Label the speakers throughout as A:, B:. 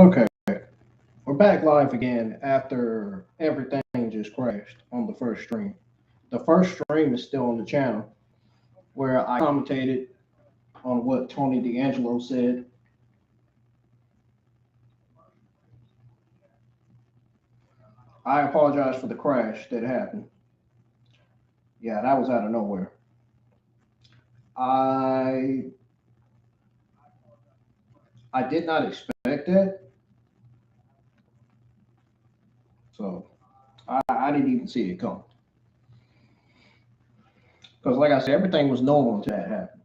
A: Okay, we're back live again after everything just crashed on the first stream. The first stream is still on the channel where I commentated on what Tony D'Angelo said. I apologize for the crash that happened. Yeah, that was out of nowhere. I I did not expect that, so I didn't even see it come. Because, like I said, everything was normal until that happened.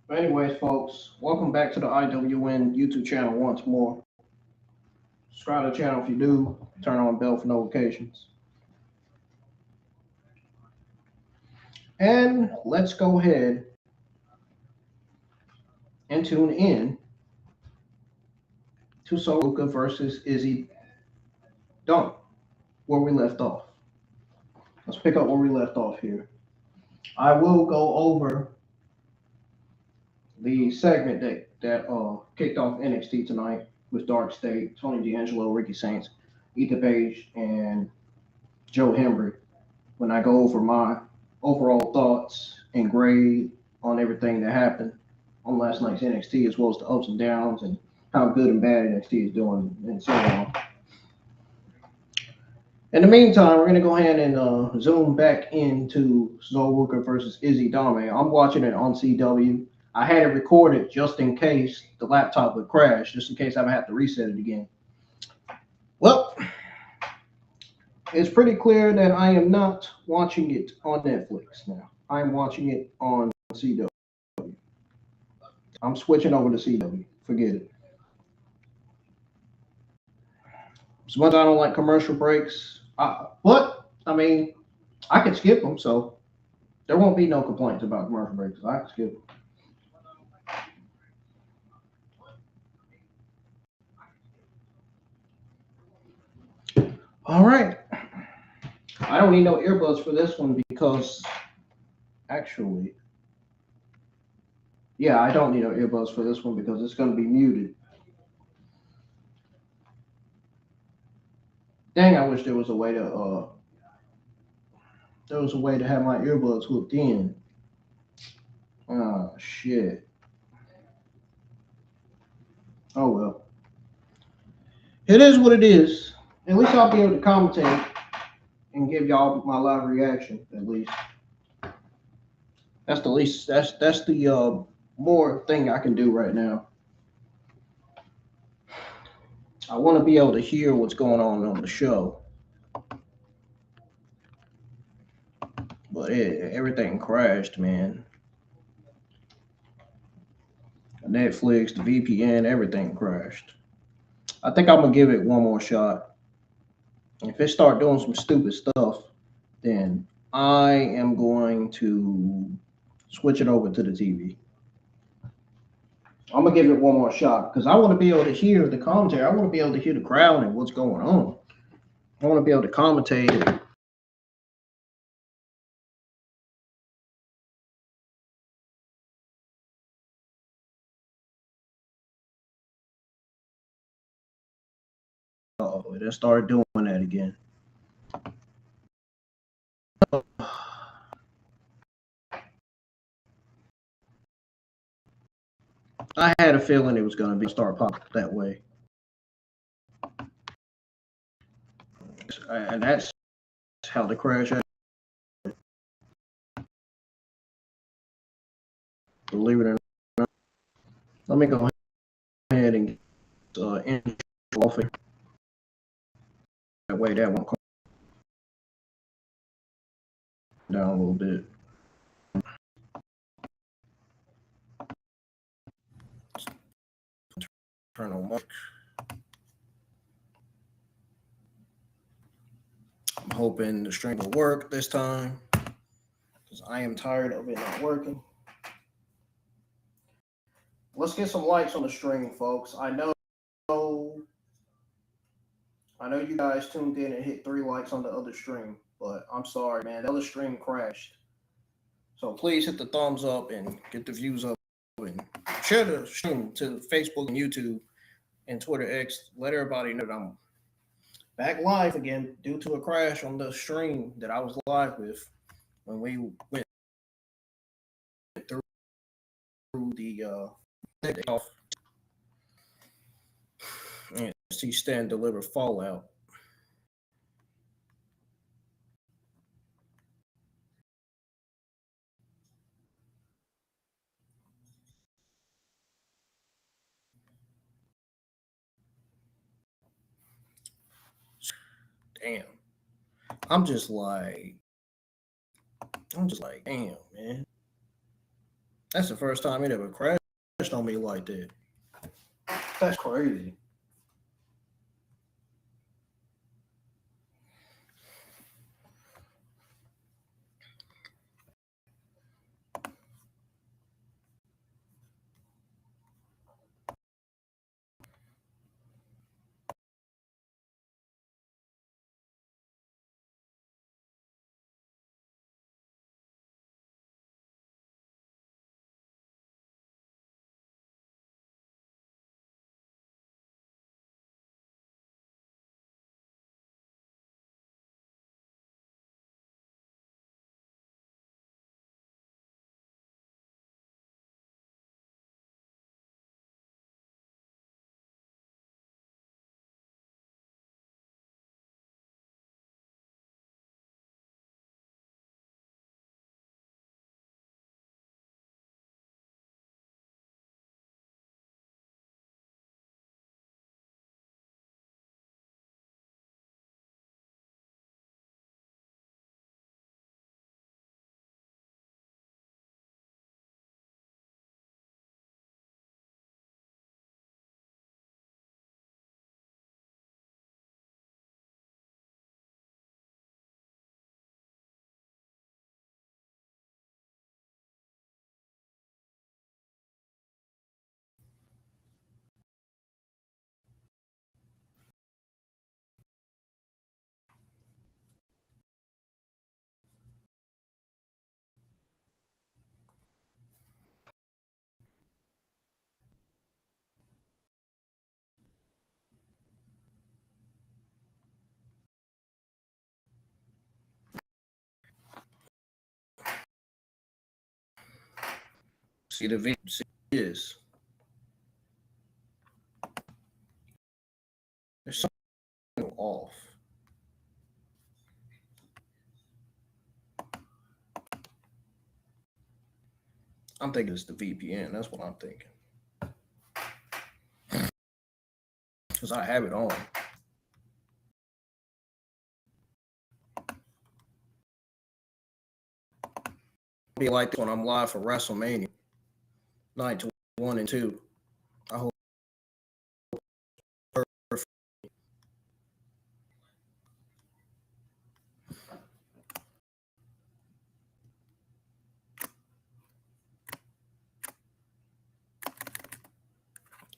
A: But anyways, folks, welcome back to the IWN YouTube channel once more. Subscribe to the channel if you do. Turn on bell for notifications. And let's go ahead and tune in to Sol Ruca versus Izzi Dame, where we left off. Let's pick up where we left off here. I will go over the segment that kicked off NXT tonight with DarkState, Tony D'Angelo, Ricky Saints, Ethan Page, and Joe Hembry. When I go over my overall thoughts and grade on everything that happened on last night's NXT, as well as the ups and downs and how good and bad NXT is doing, and so on. In the meantime, we're going to go ahead and zoom back into Sol Ruca versus Izzi Dame. I'm watching it on CW. I had it recorded just in case the laptop would crash, just in case I would have to reset it again. Well, it's pretty clear that I am not watching it on Netflix now. I'm watching it on CW. I'm switching over to CW. Forget it. As much as I don't like commercial breaks, but I mean, I can skip them, so there won't be no complaints about commercial breaks. I can skip them. All right. I don't need no earbuds for this one because actually, yeah, I don't need no earbuds for this one because it's going to be muted. Dang, I wish there was a way to have my earbuds hooked in. Oh shit. Oh well. It is what it is. At least I'll be able to commentate and give y'all my live reaction. At least that's the least. That's the more thing I can do right now. I want to be able to hear what's going on the show, but everything crashed, man. Netflix, the VPN, everything crashed. I think I'm gonna give it one more shot. If it start doing some stupid stuff, then I am going to switch it over to the TV. I'm gonna give it one more shot because I want to be able to hear the commentary. I want to be able to hear the crowd and what's going on. I want to be able to commentate. Oh, it started doing that again. I had a feeling it was going to be start popping that way. And that's how the crash happened. Believe it or not. Let me go ahead and get off it. That way that won't come down a little bit. Turn on mic. I'm hoping the stream will work this time because I am tired of it not working. Let's get some likes on the stream, folks. I know you guys tuned in and hit 3 likes on the other stream, but I'm sorry, man. The other stream crashed. So please hit the thumbs up and get the views up share the stream to Facebook and YouTube and Twitter X. Let everybody know that I'm back live again due to a crash on the stream that I was live with when we went through the off and see Stan deliver Fallout. Damn. I'm just like, damn, man. That's the first time it ever crashed on me like that. That's crazy. See the video is there's something off. I'm thinking it's the VPN. That's what I'm thinking. Because I have it on. Be like this when I'm live for WrestleMania night 1 and 2. I hope.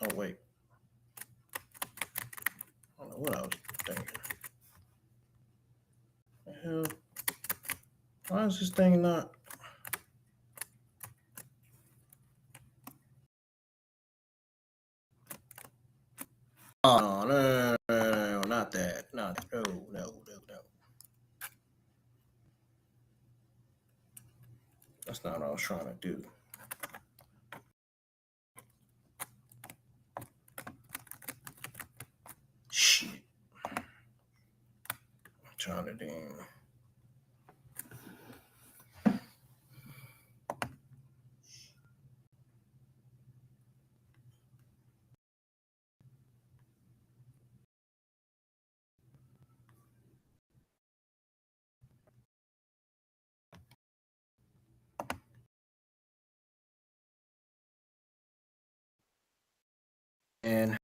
A: Oh wait. I don't know what I was thinking. The hell? Why is this thing not? Oh no, not that. No. That's not what I was trying to do. Shit. I'm trying to damn. And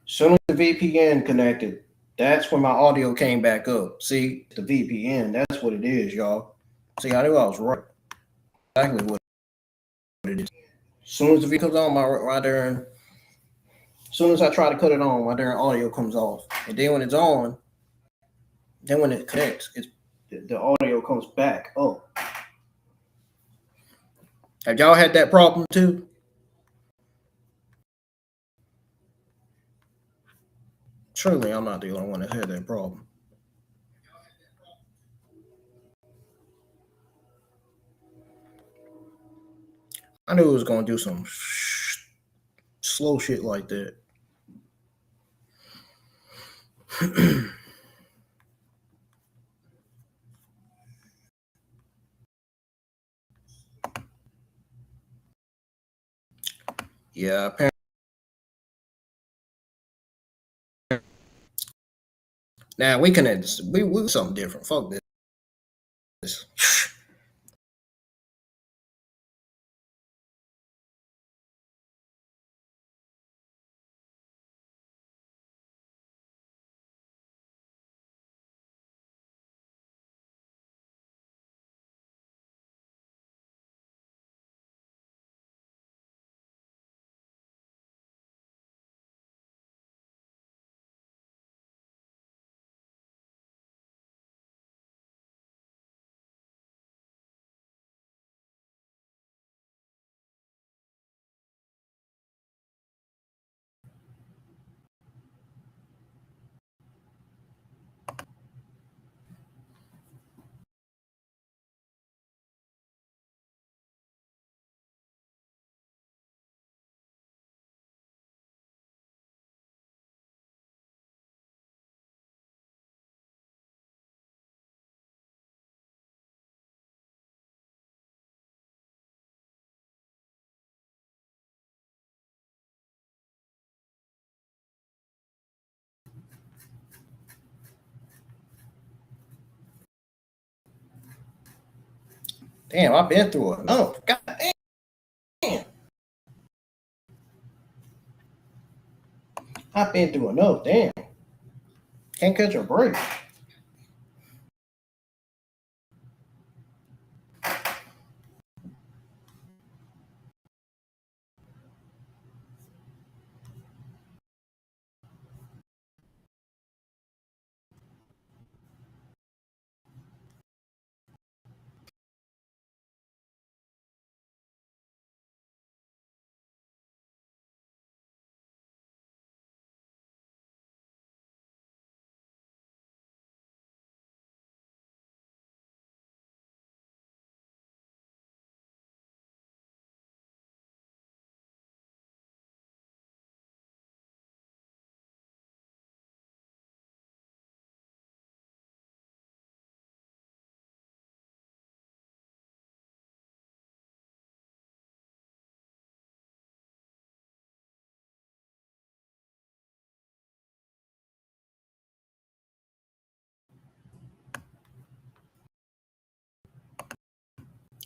A: Soon as the VPN connected, that's when my audio came back up. See, the VPN, that's what it is, y'all. See, I knew I was right. Exactly what it is. Soon as the video comes on, my darn, as soon as I try to cut it on, my darn audio comes off. And then when it's on, then when it connects, the audio comes back up. Have y'all had that problem too? Surely I'm not the only one that had that problem. I knew it was gonna do some slow shit like that. Yeah, apparently. Now we can we something different. Fuck this. Damn, I've been through it. No, god damn. I've been through enough. Damn. Can't catch a break.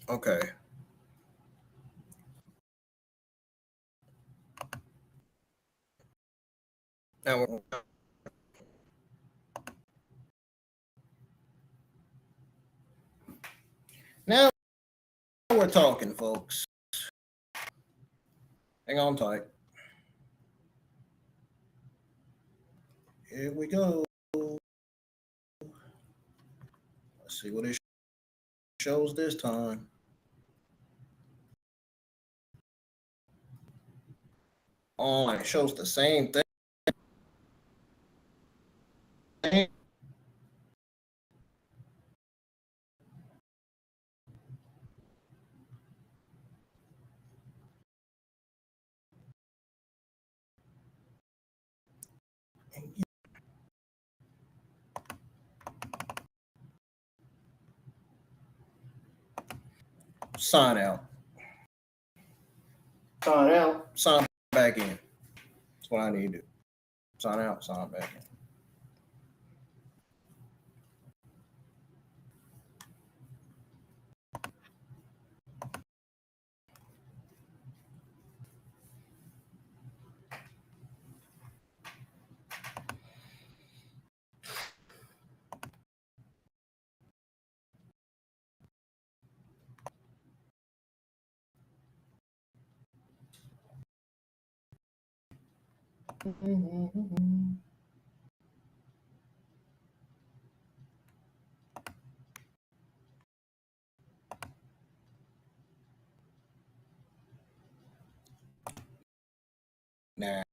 A: Okay. Now we're talking, folks. Hang on tight. Here we go. Let's see what it shows this time. Oh, it shows the same thing. Sign out. Sign out. Sign back in. That's what I need to do. Sign out. Sign back in. Nah.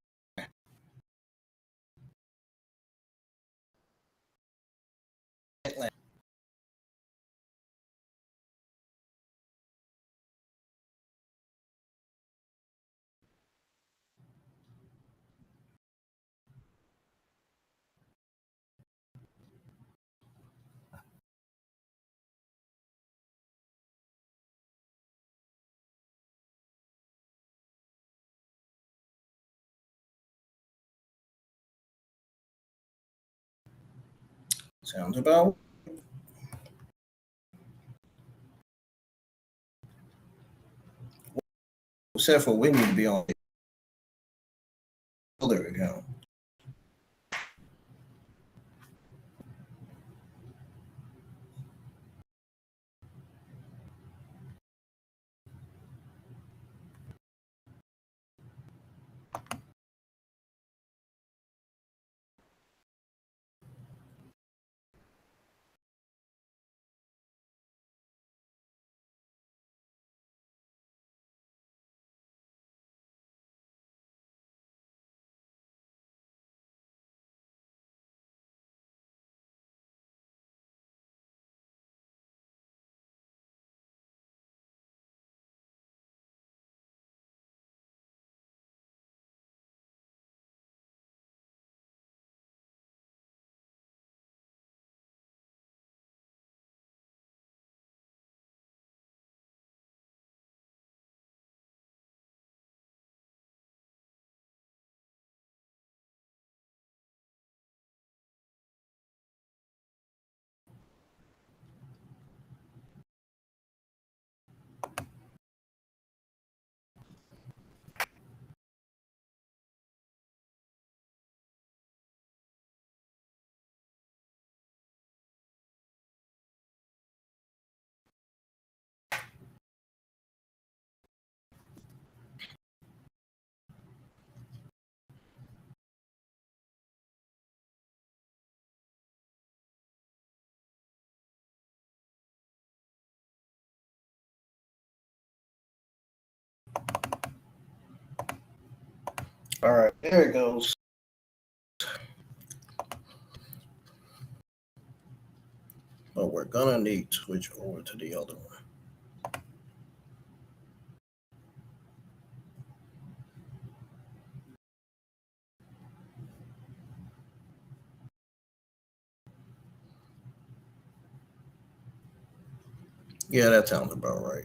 A: Sounds about. Except for we need to be on the other account. All right, there it goes. But we're gonna need to switch over to the other one. Yeah, that sounds about right.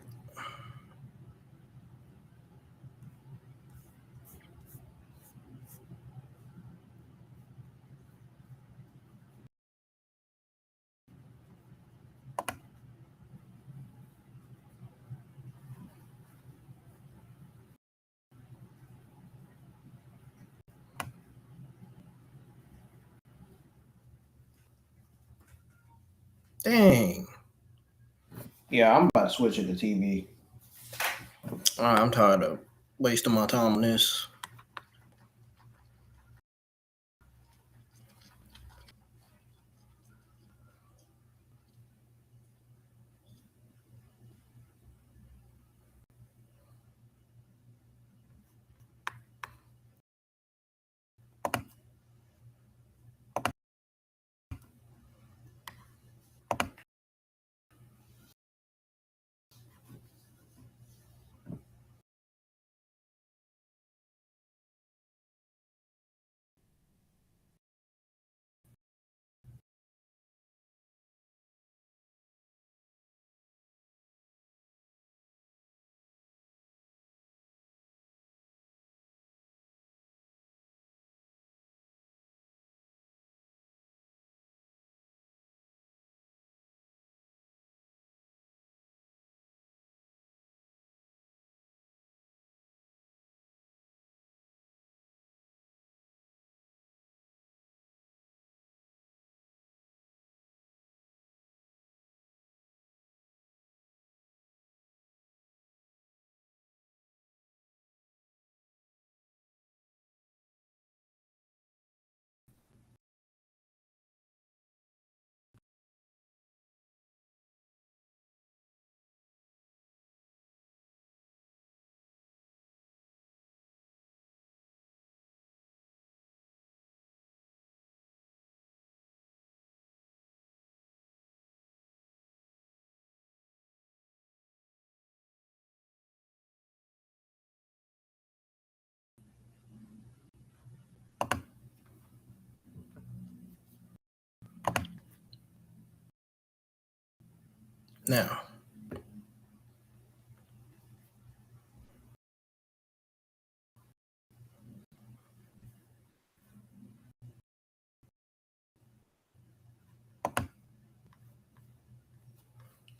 A: Dang. Yeah, I'm about to switch it to TV. I'm tired of wasting my time on this.
B: Now,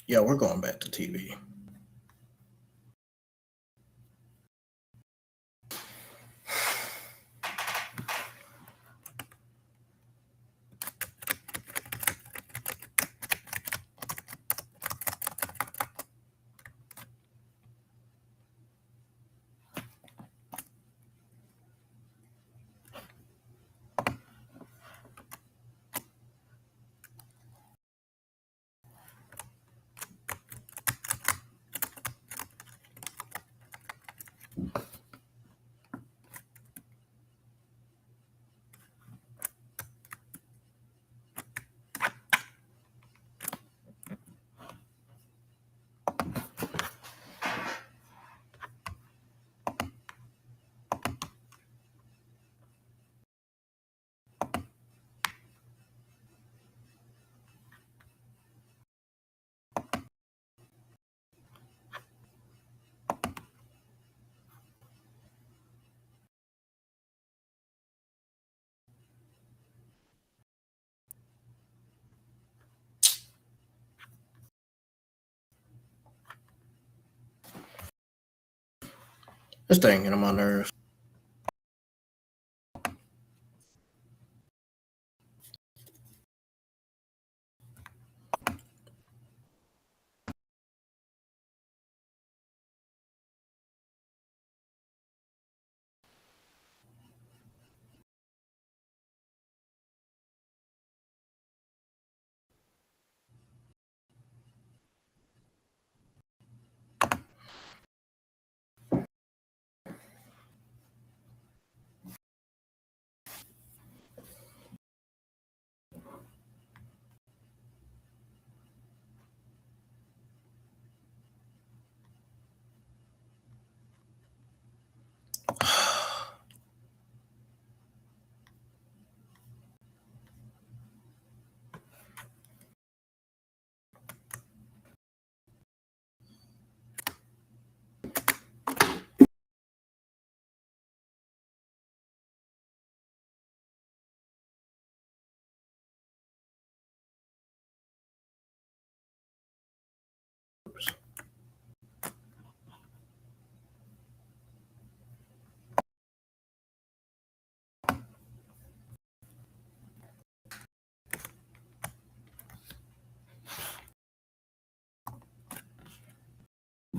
B: yeah, we're going back to TV. This thing getting on my nerves.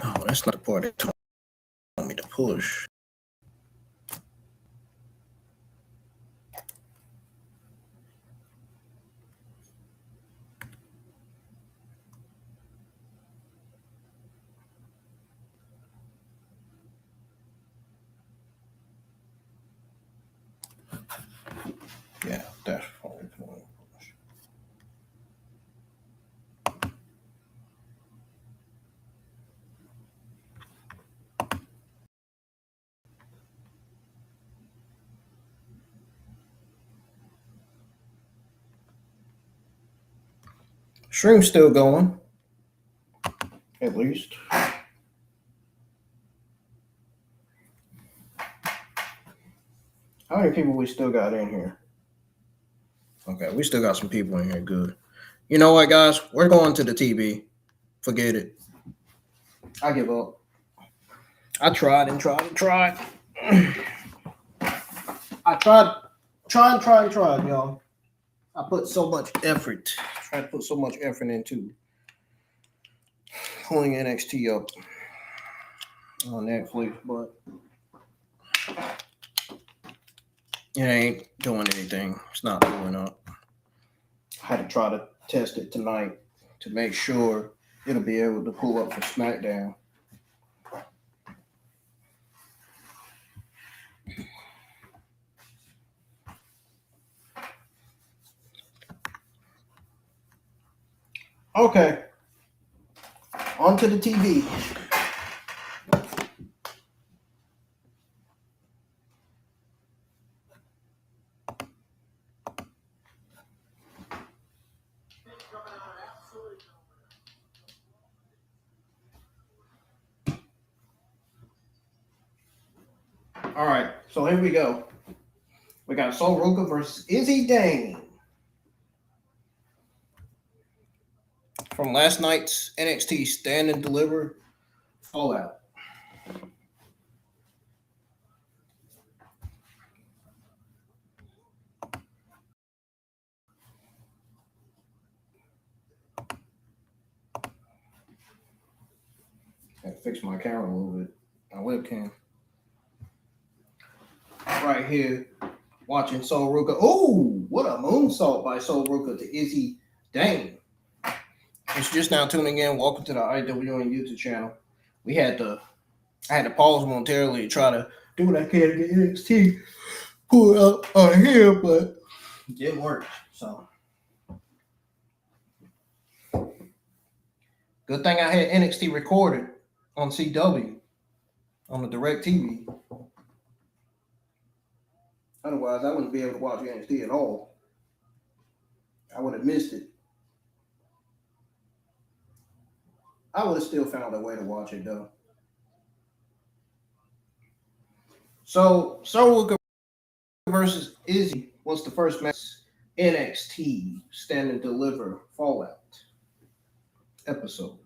B: No, that's not the part they told me to push. Yeah, that's what we told me to push. Stream's still going, at least. How many people we still got in here? Okay, we still got some people in here. Good. You know what, guys? We're going to the TV. Forget it. I give up. I tried and tried and tried. I tried, y'all. I put so much effort. Tried to put so much effort into pulling NXT up on Netflix, but it ain't doing anything. It's not pulling up. I had to try to test it tonight to make sure it'll be able to pull up for SmackDown. Okay. Onto the TV. All right, so here we go. We got Sol Ruca versus Izzi Dame from last night's NXT Stand and Deliver Fallout. Gotta fix my camera a little bit. My webcam. Right here, watching Sol Ruca. Oh, what a moonsault by Sol Ruca to Izzi Dame. It's just now tuning in. Welcome to the IWN YouTube channel. I had to pause momentarily to try to do what I can to get NXT pull it up on here, but it didn't work. So good thing I had NXT recorded on CW on the direct TV. Otherwise, I wouldn't be able to watch NXT at all. I would have missed it. I would have still found a way to watch it though. So Sol Ruca versus Izzi was the first match NXT Stand and Deliver Fallout episode.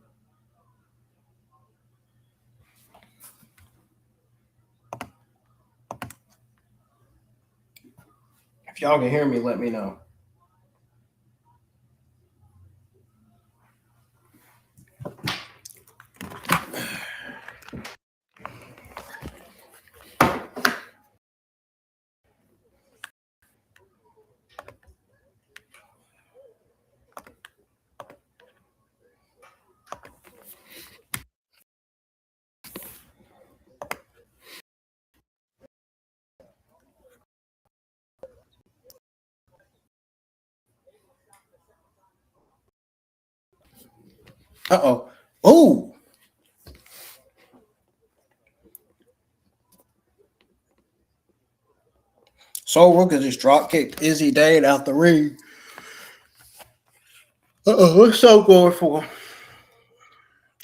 B: If y'all can hear me, let me know. Uh-oh. Oh! Sol Ruca just drop kicked Izzi Dame out the ring. Uh-oh, what's Sol going for?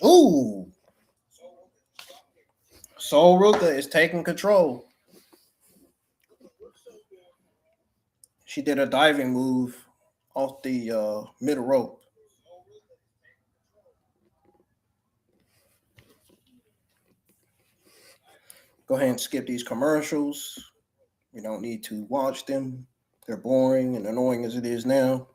B: Ooh! Sol Ruca is taking control. She did a diving move off the middle rope. Go ahead and skip these commercials. You don't need to watch them. They're boring and annoying as it is now.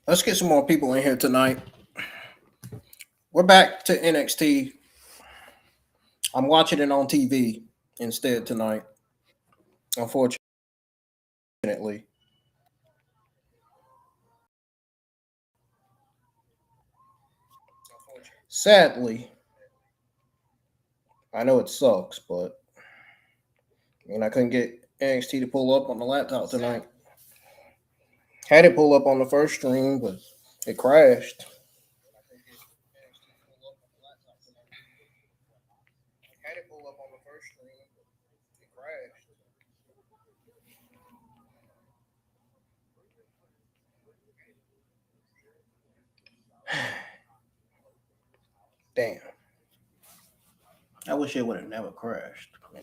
B: Let's get some more people in here tonight. We're back to NXT. I'm watching it on TV instead tonight, unfortunately. Sadly, I know it sucks, but I couldn't get NXT to pull up on the laptop tonight. Had it pull up on the first stream, but it crashed. Damn. I wish it would have never crashed. Man,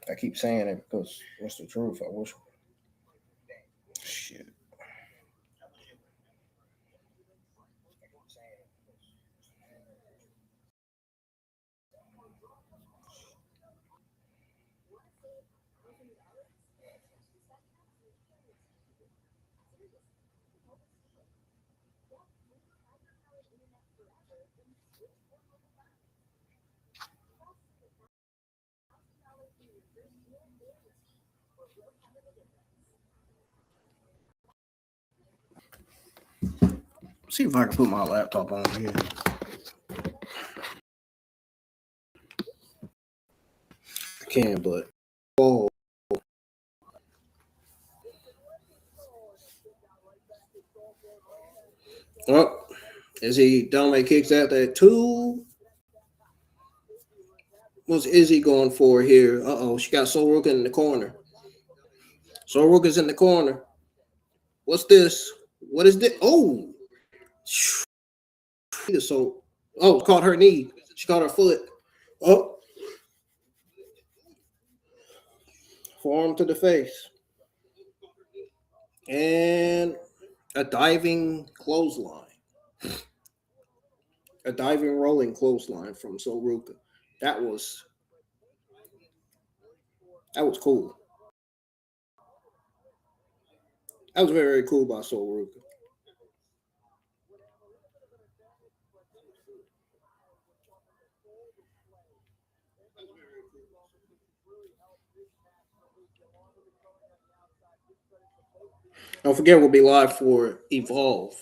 B: I keep saying it because it's the truth. I wish. Shit. See if I can put my laptop on here. I can, but oh. Izzi Dame kicks out that 2. What's Izzy going for here? She got Sol Ruca in the corner. Sol Ruca's in the corner. What's this? What is this? Oh, so caught her knee. She caught her foot. Oh, forearm to the face, and a diving clothesline, a diving rolling clothesline from Sol Ruca. That was cool. That was very, very cool by Sol Ruca. Don't forget, we'll be live for Evolve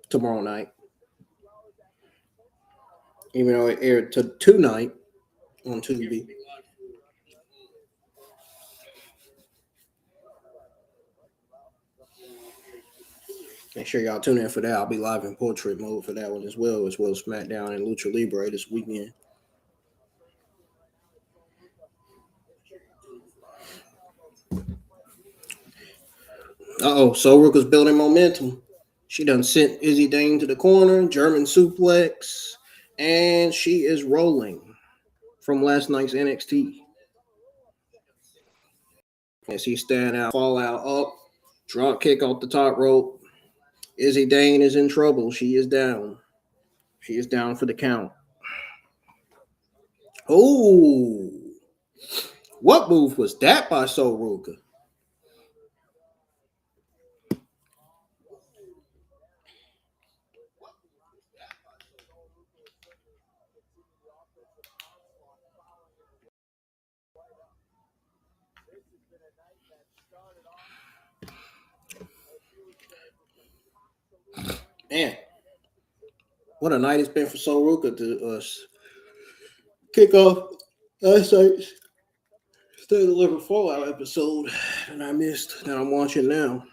B: tomorrow night. Even though it aired tonight on Tubi. Make sure y'all tune in for that. I'll be live in portrait mode for that one as well as SmackDown and Lucha Libre this weekend. Sol Ruca's building momentum. She done sent Izzi Dame to the corner, German suplex, and she is rolling from last night's NXT. And she stand out, fall out, up, drop kick off the top rope. Izzi Dame is in trouble. She is down. She is down for the count. Oh, what move was that by Sol Ruca? Man, what a night it's been for Sol Ruca to kick off last night's Stay Delivered Fallout episode that I missed that I'm watching now.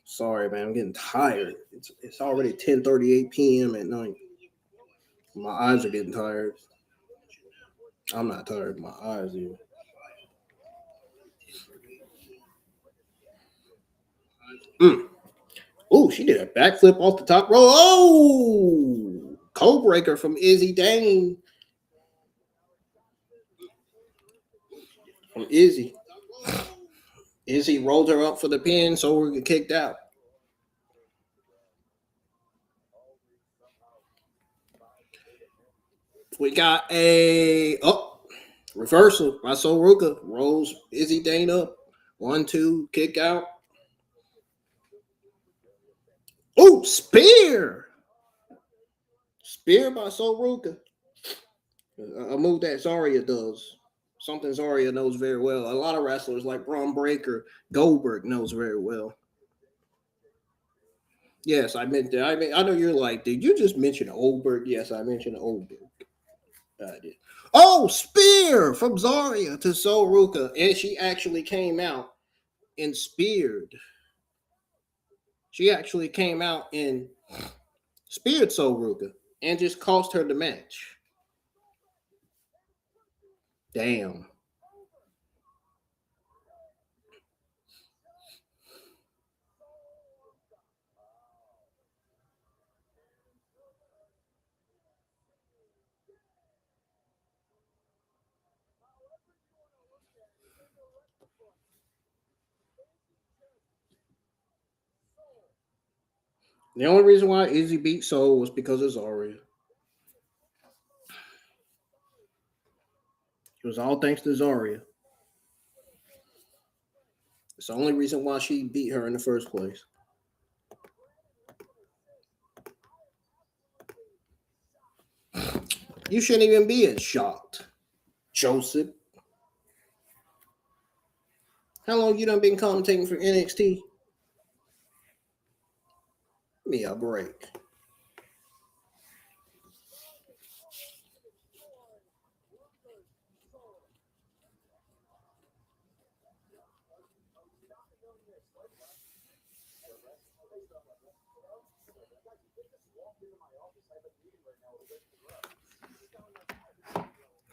B: Sorry, man, I'm getting tired. It's already 10:38 p.m. at night. My eyes are getting tired. I'm not tired. My eyes are. Oh, she did a backflip off the top rope. Oh, code breaker from Izzi Dame. From Izzi. Izzi rolled her up for the pin, so we get kicked out. We got a reversal by Sol Ruca. Rolls Izzi Dame up. 1, 2, kick out. Oh, spear! Spear by Sol Ruca. A move that Zarya does. Something Zarya knows very well. A lot of wrestlers like Braun Breaker, Goldberg knows very well. Yes, I meant that. I know you're like, did you just mention Goldberg? Yes, I mentioned Goldberg. I did. Oh, spear from Zarya to Sol Ruca. And she actually came out and speared. She actually came out and speared Sol Ruca and just cost her the match. Damn. The only reason why Izzi beat Sol was because of Zarya. It was all thanks to Zarya. It's the only reason why she beat her in the first place. You shouldn't even be as shocked, Joseph. How long you done been commentating for NXT? Give me a break.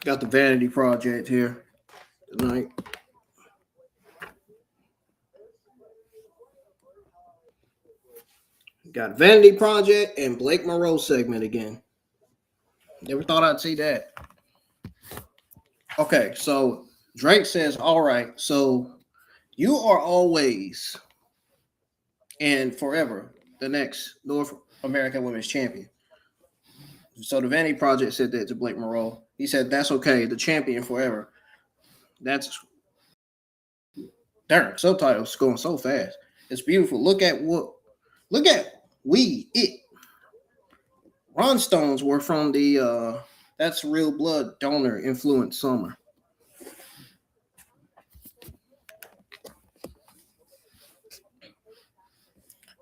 B: Got the Vanity Project here tonight. Got Vanity Project and Blake Moreau segment again. Never thought I'd see that. Okay, so Drake says, all right, so you are always and forever the next North American Women's Champion. So the Vanity Project said that to Blake Moreau. He said, that's okay, the champion forever. That's darn, subtitles going so fast. It's beautiful. Look at it. Ron Stones were from the That's Real Blood donor influenced summer.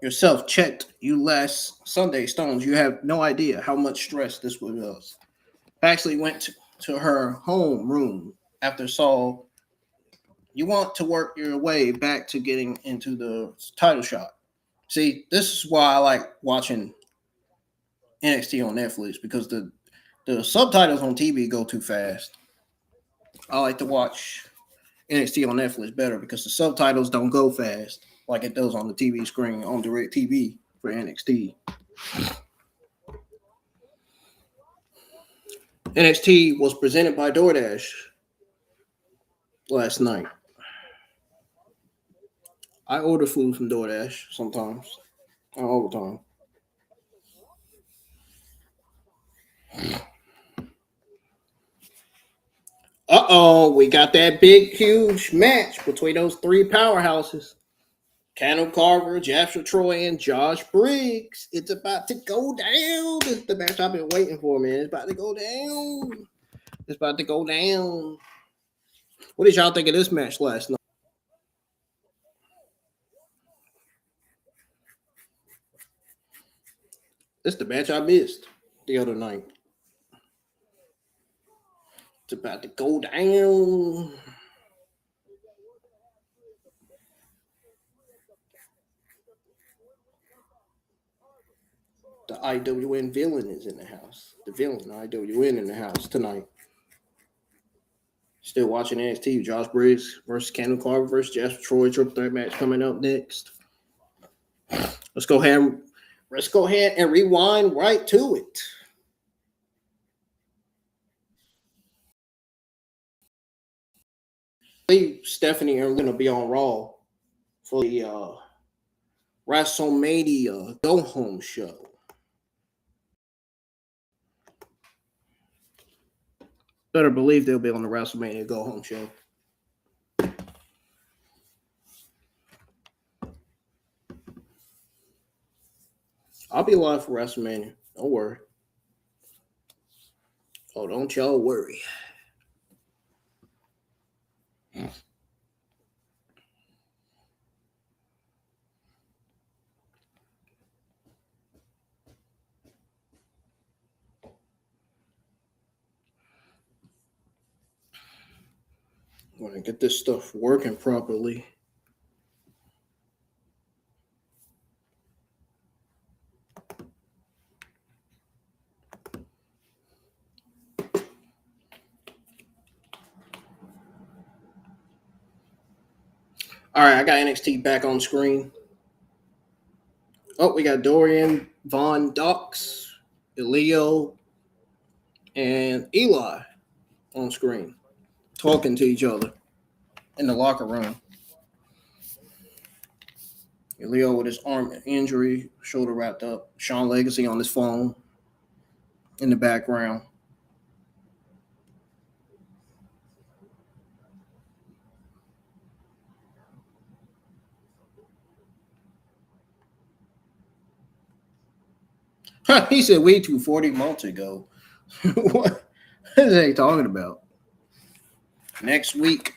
B: Yourself checked you last Sunday, Stones. You have no idea how much stress this was us. Actually went to her home room after Sol. You want to work your way back to getting into the title shot. See, this is why I like watching NXT on Netflix, because the subtitles on TV go too fast. I like to watch NXT on Netflix better because the subtitles don't go fast like it does on the TV screen on direct TV for NXT. NXT was presented by DoorDash last night. I order food from DoorDash sometimes, not all the time. We got that big, huge match between those three powerhouses. Keanu, Carver, Jasper, Troy, and Josh Briggs. It's about to go down. This is the match I've been waiting for, man. It's about to go down. It's about to go down. What did y'all think of this match last night? This is the match I missed the other night. It's about to go down. The IWN villain is in the house. The villain, IWN, in the house tonight. Still watching NXT. Josh Briggs versus Keanu, Carver versus Jasper, Troy. Triple threat match coming up next. Let's go ahead and rewind right to it. I believe Stephanie are going to be on Raw for the WrestleMania Go Home show. Better believe they'll be on the WrestleMania Go Home show. I'll be live for WrestleMania. Don't worry. Oh, don't y'all worry. I'm going to get this stuff working properly. All right, I got NXT back on screen. Oh, we got Dorian, Von Dox, Elio, and Eli on screen talking to each other in the locker room. Elio with his arm injury, shoulder wrapped up. Sean Legacy on his phone in the background. He said we 240 months ago. What is he talking about? Next week.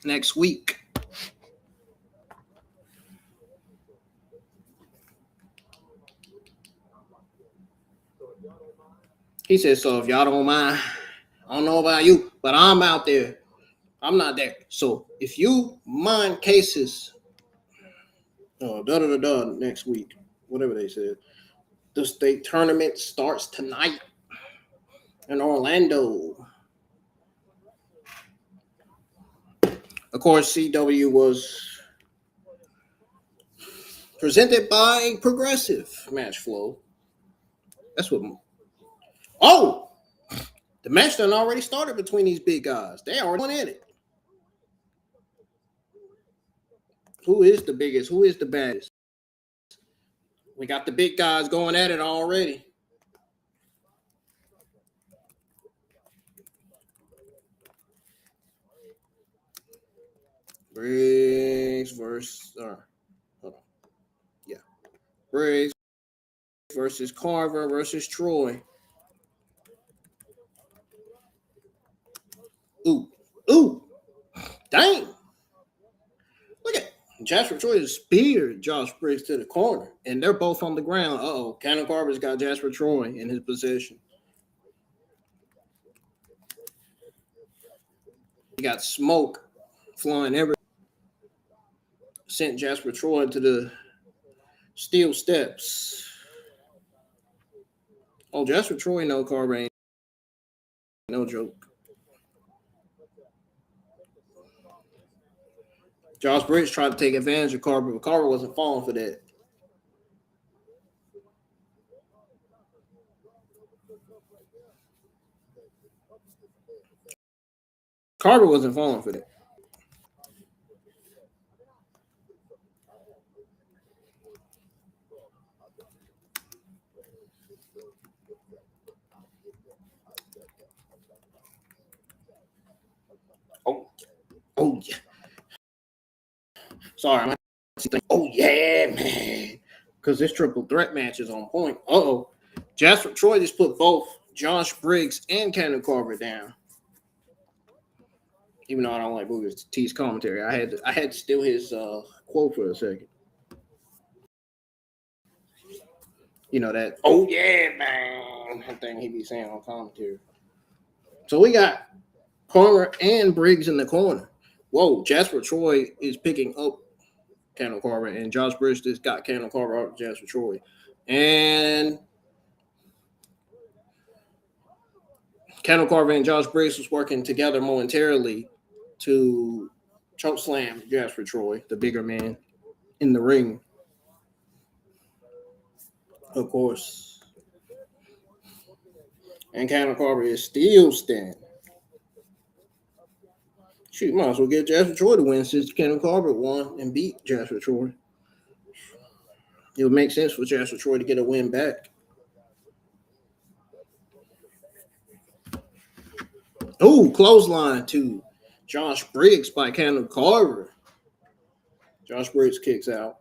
B: He said, so if y'all don't mind, I don't know about you, but I'm out there. I'm not there. So if you mind cases, next week, whatever they said. The state tournament starts tonight. in Orlando. Of course, CW was presented by Progressive Match Flow. That's what. Oh, the match done already started between these big guys. They already in it. Who is the biggest? Who is the baddest? We got the big guys going at it already. Briggs versus, hold on. Yeah. Briggs versus Carver versus Troy. Ooh. Dang. Look at Jasper Troy speared Josh Briggs to the corner, and they're both on the ground. Keanu Carver's got Jasper Troy in his possession. He got smoke flying everywhere. Sent Jasper Troy to the steel steps. Oh, Jasper Troy, no, Carver ain't no joke. Josh Briggs tried to take advantage of Carver, but Carver wasn't falling for that. Carver wasn't falling for that. Oh yeah. Sorry, oh yeah, man. Because this triple threat match is on point. Jasper Troy just put both Josh Briggs and Keanu Carver down. Even though I don't like Booger T's commentary, I had to steal his quote for a second. You know that, oh yeah, man, that thing he be saying on commentary. So we got Carver and Briggs in the corner. Whoa, Jasper Troy is picking up Keanu Carver, and Josh Briggs just got Keanu Carver out of Jasper Troy. And Keanu Carver and Josh Briggs was working together momentarily to choke slam Jasper Troy, the bigger man, in the ring. Of course. And Keanu Carver is still standing. Shoot, might as well get Jasper Troy to win since Keanu Carver won and beat Jasper Troy. It would make sense for Jasper Troy to get a win back. Oh, clothesline to Josh Briggs by Keanu Carver. Josh Briggs kicks out.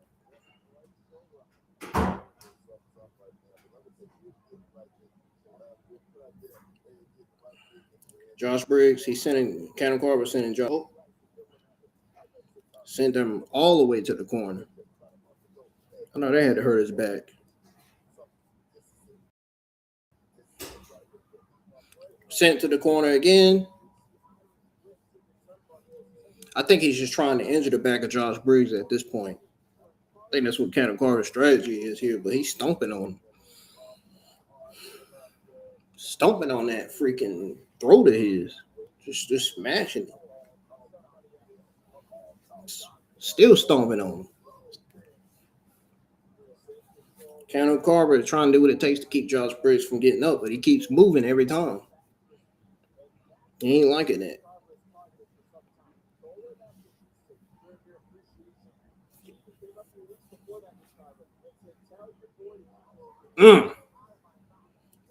B: Josh Briggs, he's sending Keanu Carver, sending Joe. Sent him all the way to the corner. I know they had to hurt his back. Sent to the corner again. I think he's just trying to injure the back of Josh Briggs at this point. I think that's what Keanu Carver's strategy is here, but he's stomping on him. Stomping on that freaking throat of his. Just smashing it. Still stomping on him. Keanu Carver is trying to do what it takes to keep Josh Briggs from getting up, but he keeps moving every time. He ain't liking that.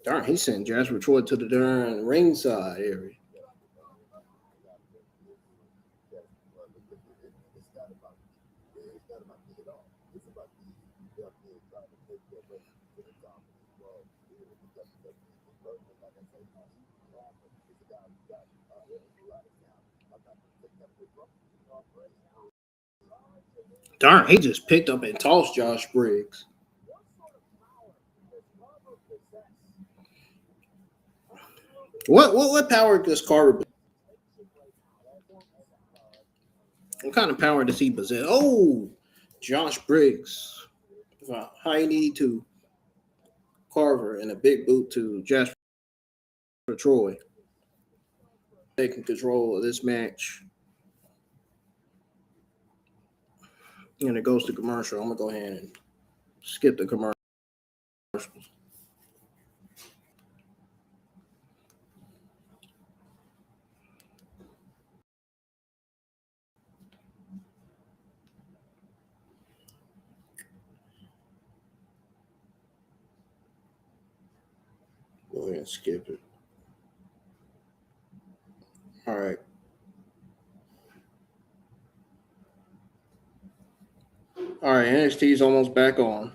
B: Darn, he sent Jasper Troy to the darn ringside area. Darn, he just picked up and tossed Josh Briggs. What power does Carver possess? What kind of power does he possess? Oh, Josh Briggs. High knee to Carver and a big boot to Jasper Troy taking control of this match. And it goes to commercial. I'm going to go ahead and skip the commercials. Go ahead and skip it. All right. All right, NXT is almost back on.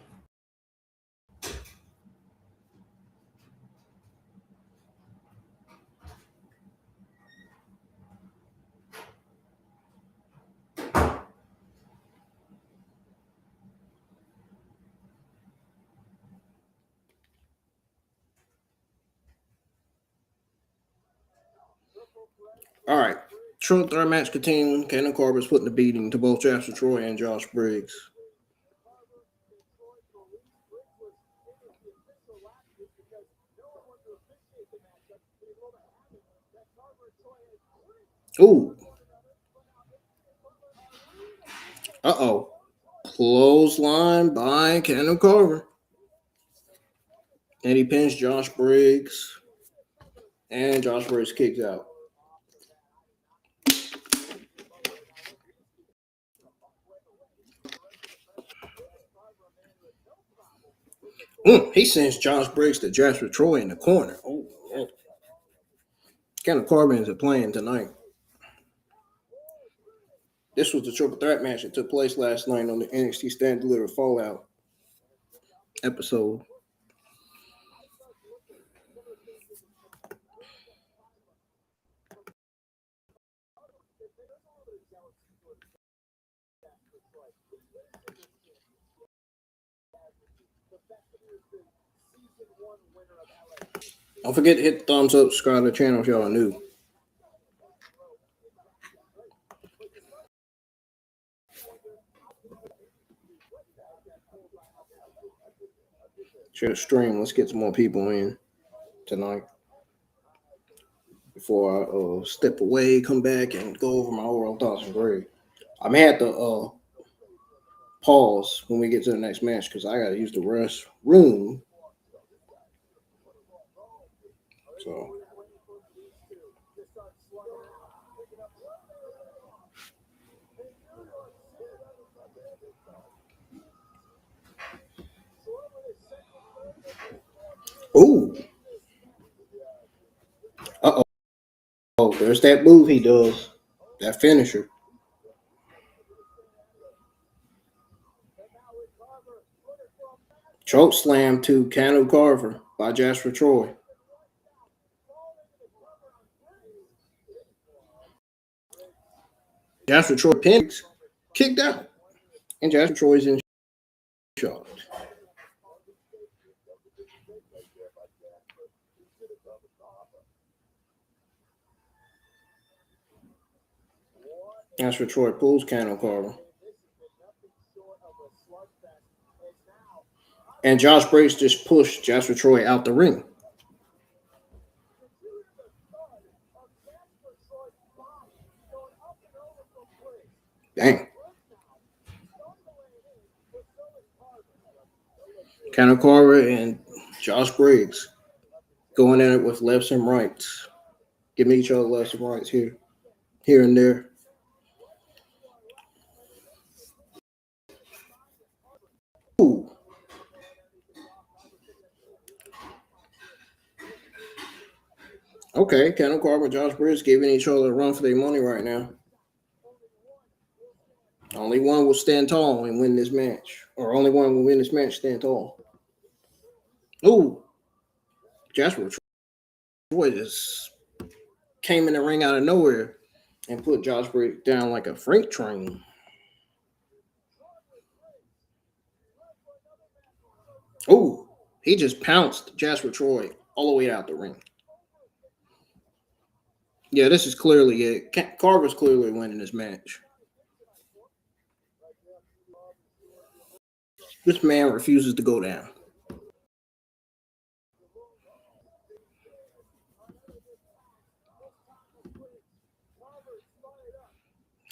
B: All right. Short third match continuing. Keanu Carver is putting the beating to both Jasper Troy and Josh Briggs. Ooh. Uh-oh. Clothesline by Keanu Carver. And he pins Josh Briggs. And Josh Briggs kicks out. He sends Josh Briggs to Jasper Troy in the corner. Oh, man. Keanu Carver is playing tonight. This was the triple threat match that took place last night on the NXT Stand Deliver Fallout episode. Don't forget to hit the thumbs up, subscribe to the channel if y'all are new. Share the stream. Let's get some more people in tonight. Before I step away, come back, and go over my overall thoughts and grade. I may have to pause when we get to the next match because I got to use the restroom. So. Ooh. Uh-oh. Oh, there's that move he does. That finisher. Choke slam to Keanu Carver by Jasper Troy. Jasper Troy pins, kicked out. And Jasper Troy's in charge. Jasper Troy pulls Keanu Carver. And Josh Briggs just pushed Jasper Troy out the ring. Dang. Keanu Carver and Josh Briggs going at it with lefts and rights. Giving each other lefts and rights here and there. Ooh. Okay, Keanu Carver and Josh Briggs giving each other a run for their money right now. Only one will stand tall and win this match. Or only one will win this match, stand tall. Ooh. Jasper Troy just came in the ring out of nowhere and put Josh Briggs down like a freight train. Ooh. He just pounced Jasper Troy all the way out the ring. Yeah, this is clearly it. Carver's clearly winning this match. This man refuses to go down.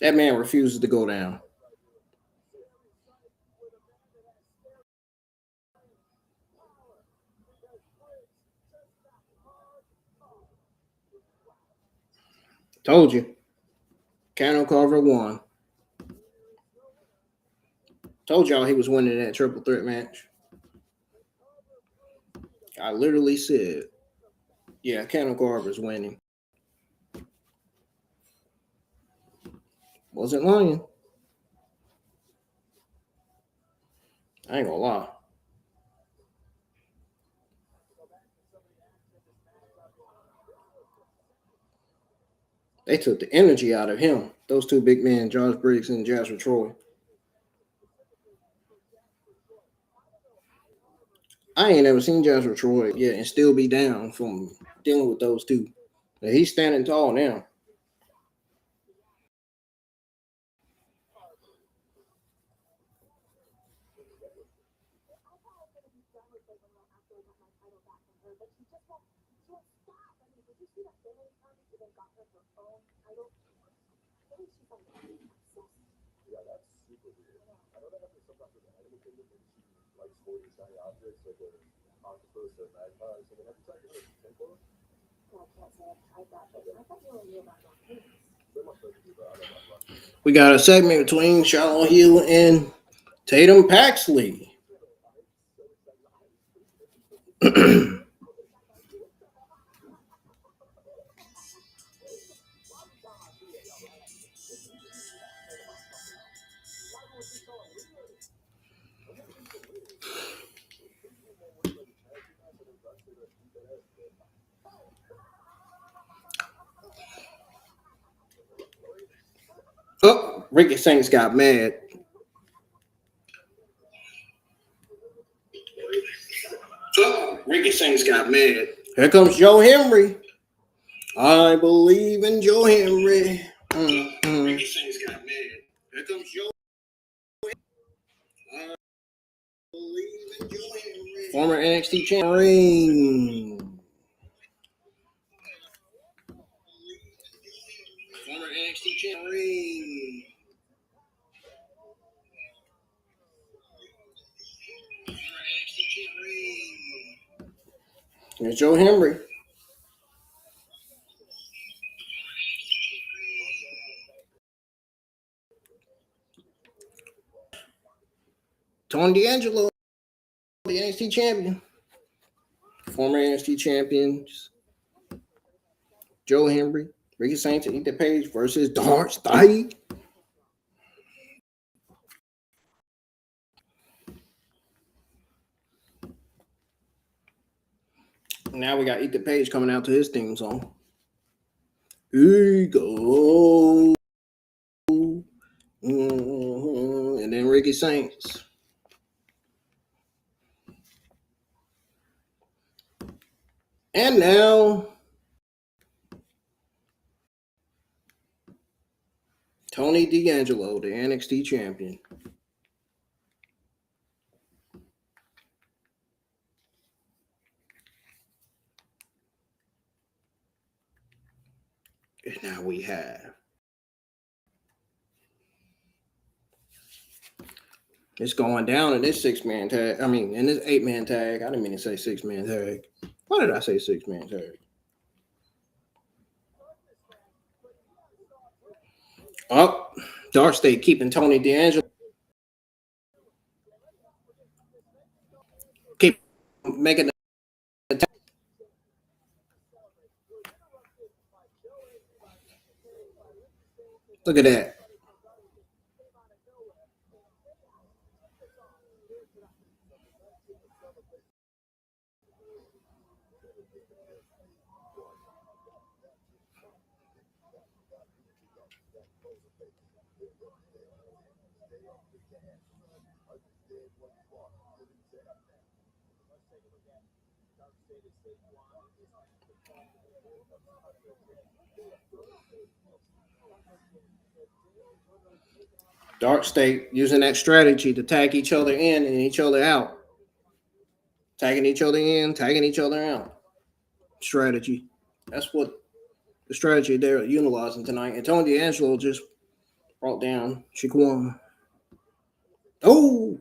B: That man refuses to go down. Told you. Keanu Carver won. Told y'all he was winning that triple threat match. I literally said, yeah, Keanu Carver's winning. Wasn't lying. I ain't gonna lie. They took the energy out of him. Those two big men, Josh Briggs and Jasper Troy. I ain't never seen Jasper Troy yet and still be down from dealing with those two. But he's standing tall now. We got a segment between Charlotte Hill and Tatum Paxley. Oh, Ricky Saints got mad. Oh, Ricky Saints got mad. Here comes Joe Henry. I believe in Joe Henry. Ricky Saints got mad. Here comes Joe. I believe in Joe Henry. Former NXT champion. Former NXT champion. Here's Joe Henry. Tony D'Angelo, the NXT champion. Former NXT champions. Joe Henry, Ricky Saints, and Ethan Page versus DarkState. Now we got Ethan Page coming out to his theme song. Ego. And then Ricky Saints. And now Tony D'Angelo, the NXT champion. And now we have it's going down in this 6-man tag. I mean, in this 8-man tag. I didn't mean to say 6-man tag. Why did I say 6-man tag? Oh, DarkState keeping Tony D'Angelo. Keep making the attack. Look at that. DarkState using that strategy to tag each other in and each other out. Tagging each other in, tagging each other out. Strategy. That's what the strategy they're utilizing tonight. And Tony D'Angelo just Brought down Shaquan. Oh!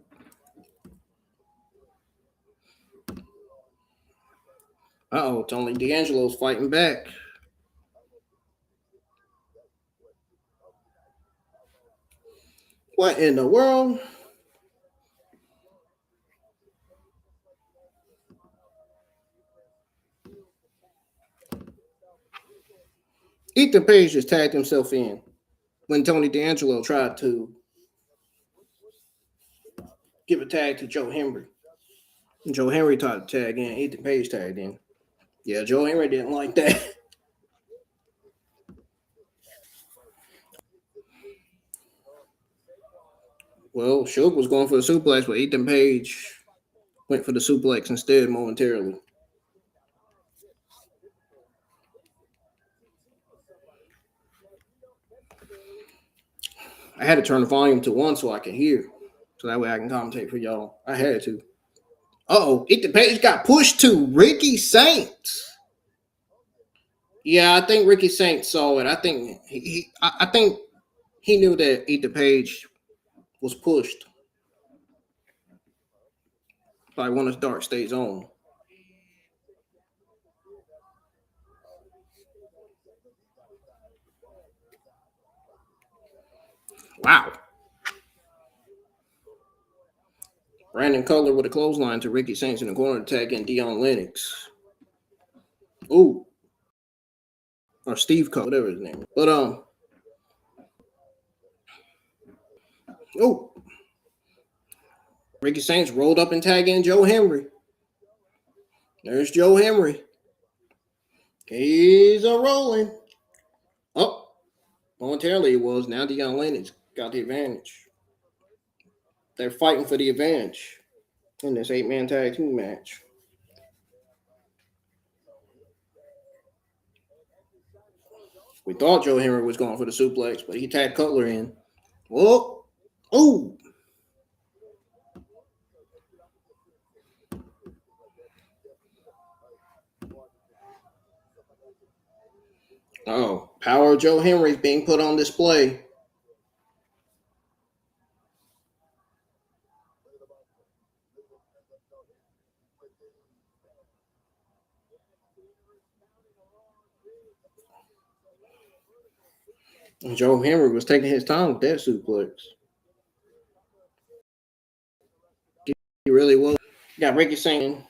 B: Uh-oh, Tony D'Angelo's fighting back. What in the world? Ethan Page just tagged himself in when Tony D'Angelo tried to give a tag to Joe Henry. And Joe Henry tried to tag in. Ethan Page tagged in. Yeah, Joe Henry didn't like that. Well, Suge was going for the suplex, but Ethan Page went for the suplex instead momentarily. I had to turn the volume to 1 so I can hear. So that way I can commentate for y'all. I had to. Uh-oh, Ethan Page got pushed to Ricky Saints. Yeah, I think Ricky Saints saw it. I think I think he knew that Ethan Page was pushed by one of DarkState's own. Wow. Brandon Cutler with a clothesline to Ricky Saints in the corner to tag in Dion Lennox. Ooh. Or Steve Cutler, whatever his name is. But oh. Ricky Saints rolled up and tagged in Joe Henry. There's Joe Henry. He's a rolling. Oh. Momentarily it was. Now Dion Lennox got the advantage. They're fighting for the advantage in this 8-man tag team match. We thought Joe Henry was going for the suplex, but he tagged Cutler in. Whoa. Ooh. Oh, power of Joe Henry is being put on display. And Joe Henry was taking his time with that suplex. He really was. Got Ricky saying.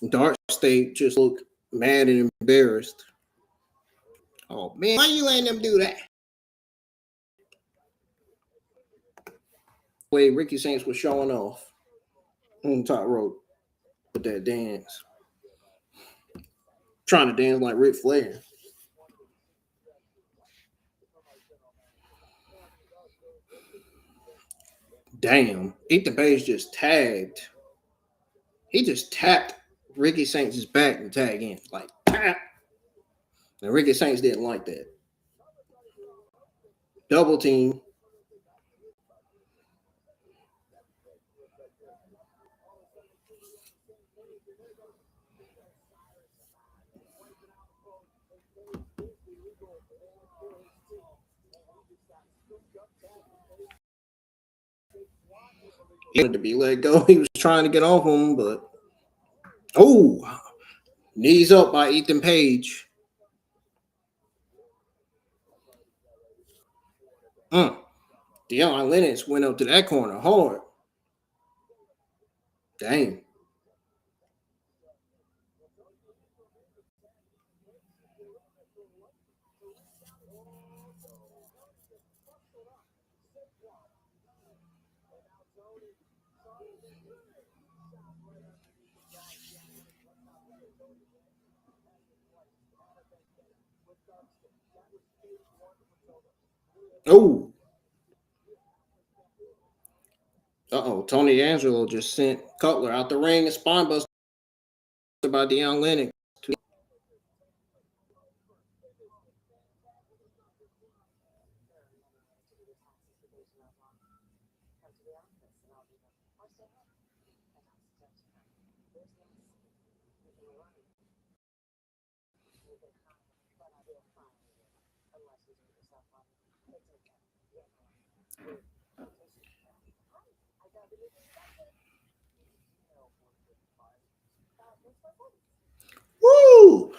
B: DarkState just looked mad and embarrassed. Oh, man, why you letting them do that? The way Ricky Saints was showing off on the top rope with that dance. Trying to dance like Ric Flair. Damn. Ethan Page just tagged. He just tapped Ricky Saints' back and tag in. Like, tap. And Ricky Saints didn't like that. Double team. He wanted to be let go. He was trying to get off him, but knees up by Ethan Page. Dion Lennox went up to that corner hard. Dang. Oh. Tony Angelo just sent Cutler out the ring and spine buster by Deion Lennox. Woo!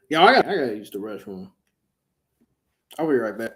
B: Yo, I gotta use the restroom. I'll be right back.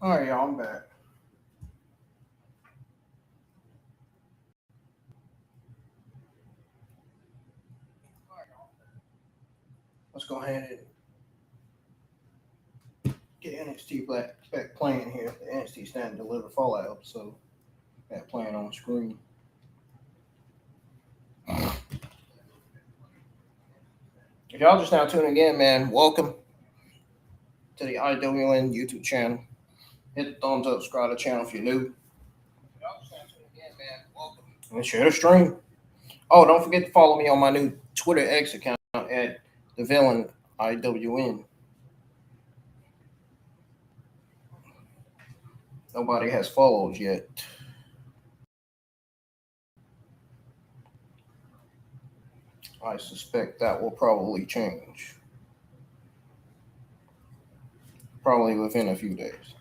B: All right, y'all, I'm back. Let's go ahead and get NXT back playing here. The NXT Stand and Deliver Fallout episode. That playing on the screen. If y'all just now tuning in, man, welcome to the IWN YouTube channel. Hit the thumbs up, subscribe to the channel if you're new. If y'all just now tuning in, man, welcome. And share the stream. Oh, don't forget to follow me on my new Twitter X account at the Villain IWN. Nobody has followed yet. I suspect that will probably change. Probably within a few days.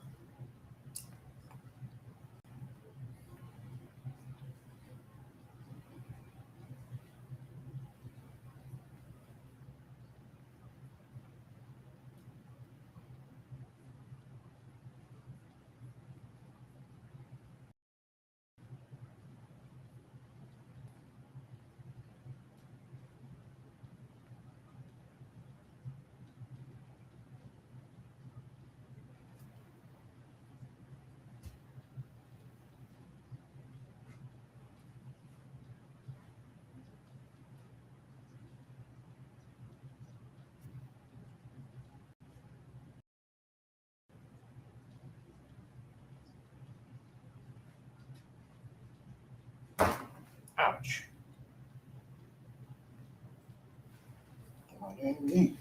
B: Ouch. My damn knee.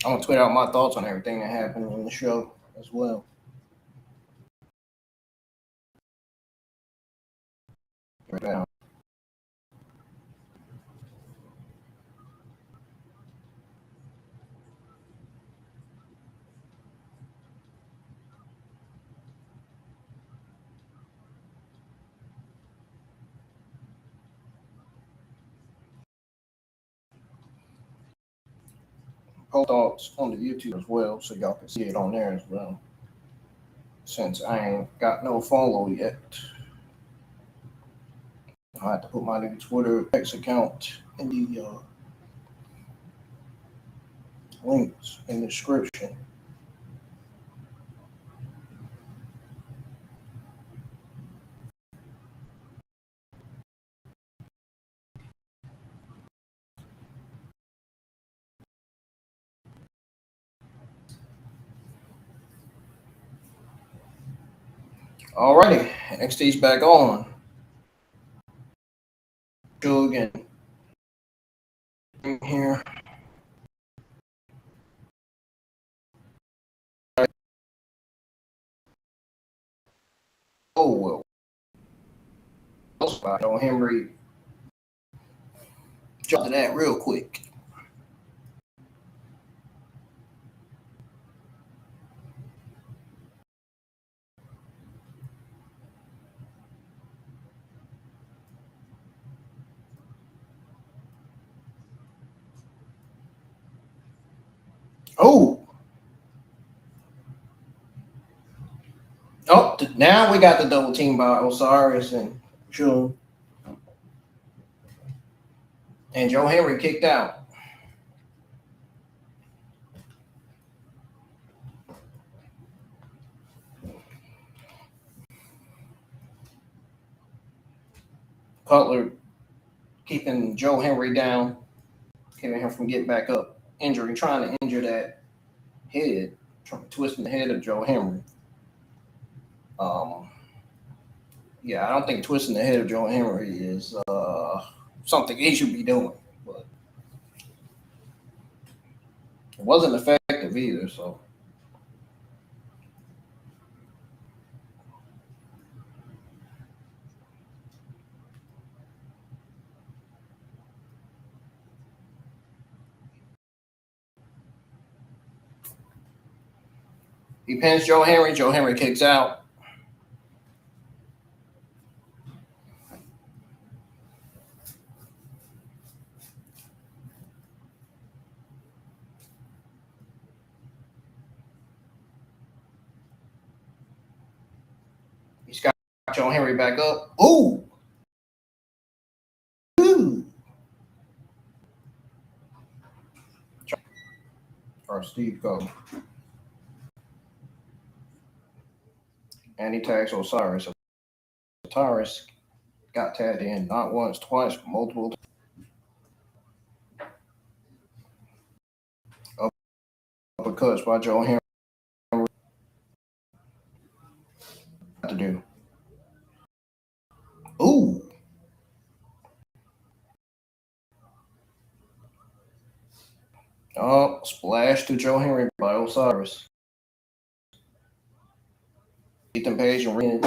B: I'm gonna tweet out my thoughts on everything that happened in the show as well. Right now. Post thoughts on the YouTube as well, so y'all can see it on there as well. Since I ain't got no follow yet, I have to put my new Twitter X account in the links in the description. Alrighty, NXT's back on. Show again. Here. Oh well. On Henry. Jump to that real quick. Oh, now we got the double team by Osiris and June. And Joe Henry kicked out. Cutler keeping Joe Henry down, keeping him from getting back up. Trying to injure that head, twisting the head of Joe Henry. Yeah, I don't think twisting the head of Joe Henry is something he should be doing, but it wasn't effective either. So He pins Joe Henry. Joe Henry kicks out. He's got Joe Henry back up. Ooh. Or Steve go. And he tags Osiris. Osiris got tagged in not once, twice, multiple times. Uppercuts by Joe Henry. To do. Ooh. Oh, splash to Joe Henry by Osiris. Ethan Page and Ren.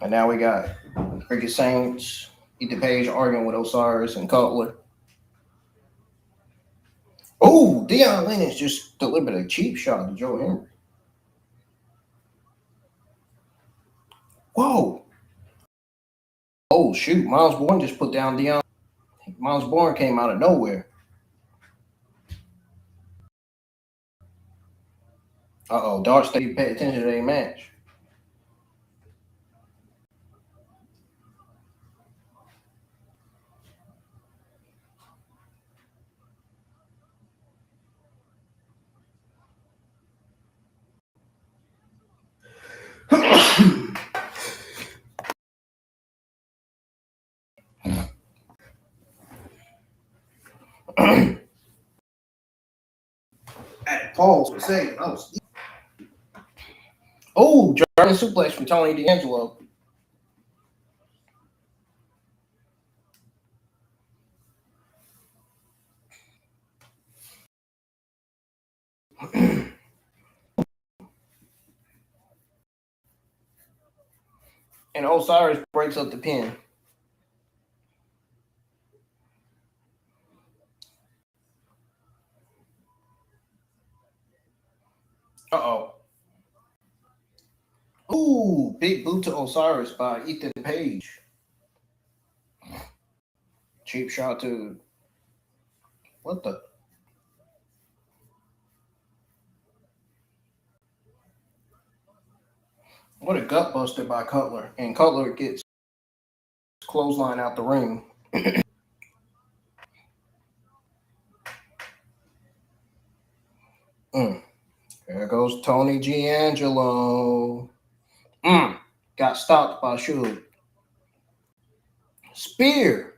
B: And now we got Ricky Saints, Ethan Page arguing with Osiris and Cutler. Oh, Deion Lynch just delivered a cheap shot to Joe Henry. Whoa. Oh, shoot. Miles Bourne just put down Deion. Miles Bourne came out of nowhere. Uh-oh. DarkState pay attention to their match. At pause for a second. Oh, German suplex from Tony D'Angelo. And Osiris breaks up the pin. Uh-oh. Ooh, big boot to Osiris by Ethan Page. Cheap shot to... What the... What a gut buster by Cutler. And Cutler gets clothesline out the ring. There goes Tony D'Angelo. Got stopped by Suge. Spear.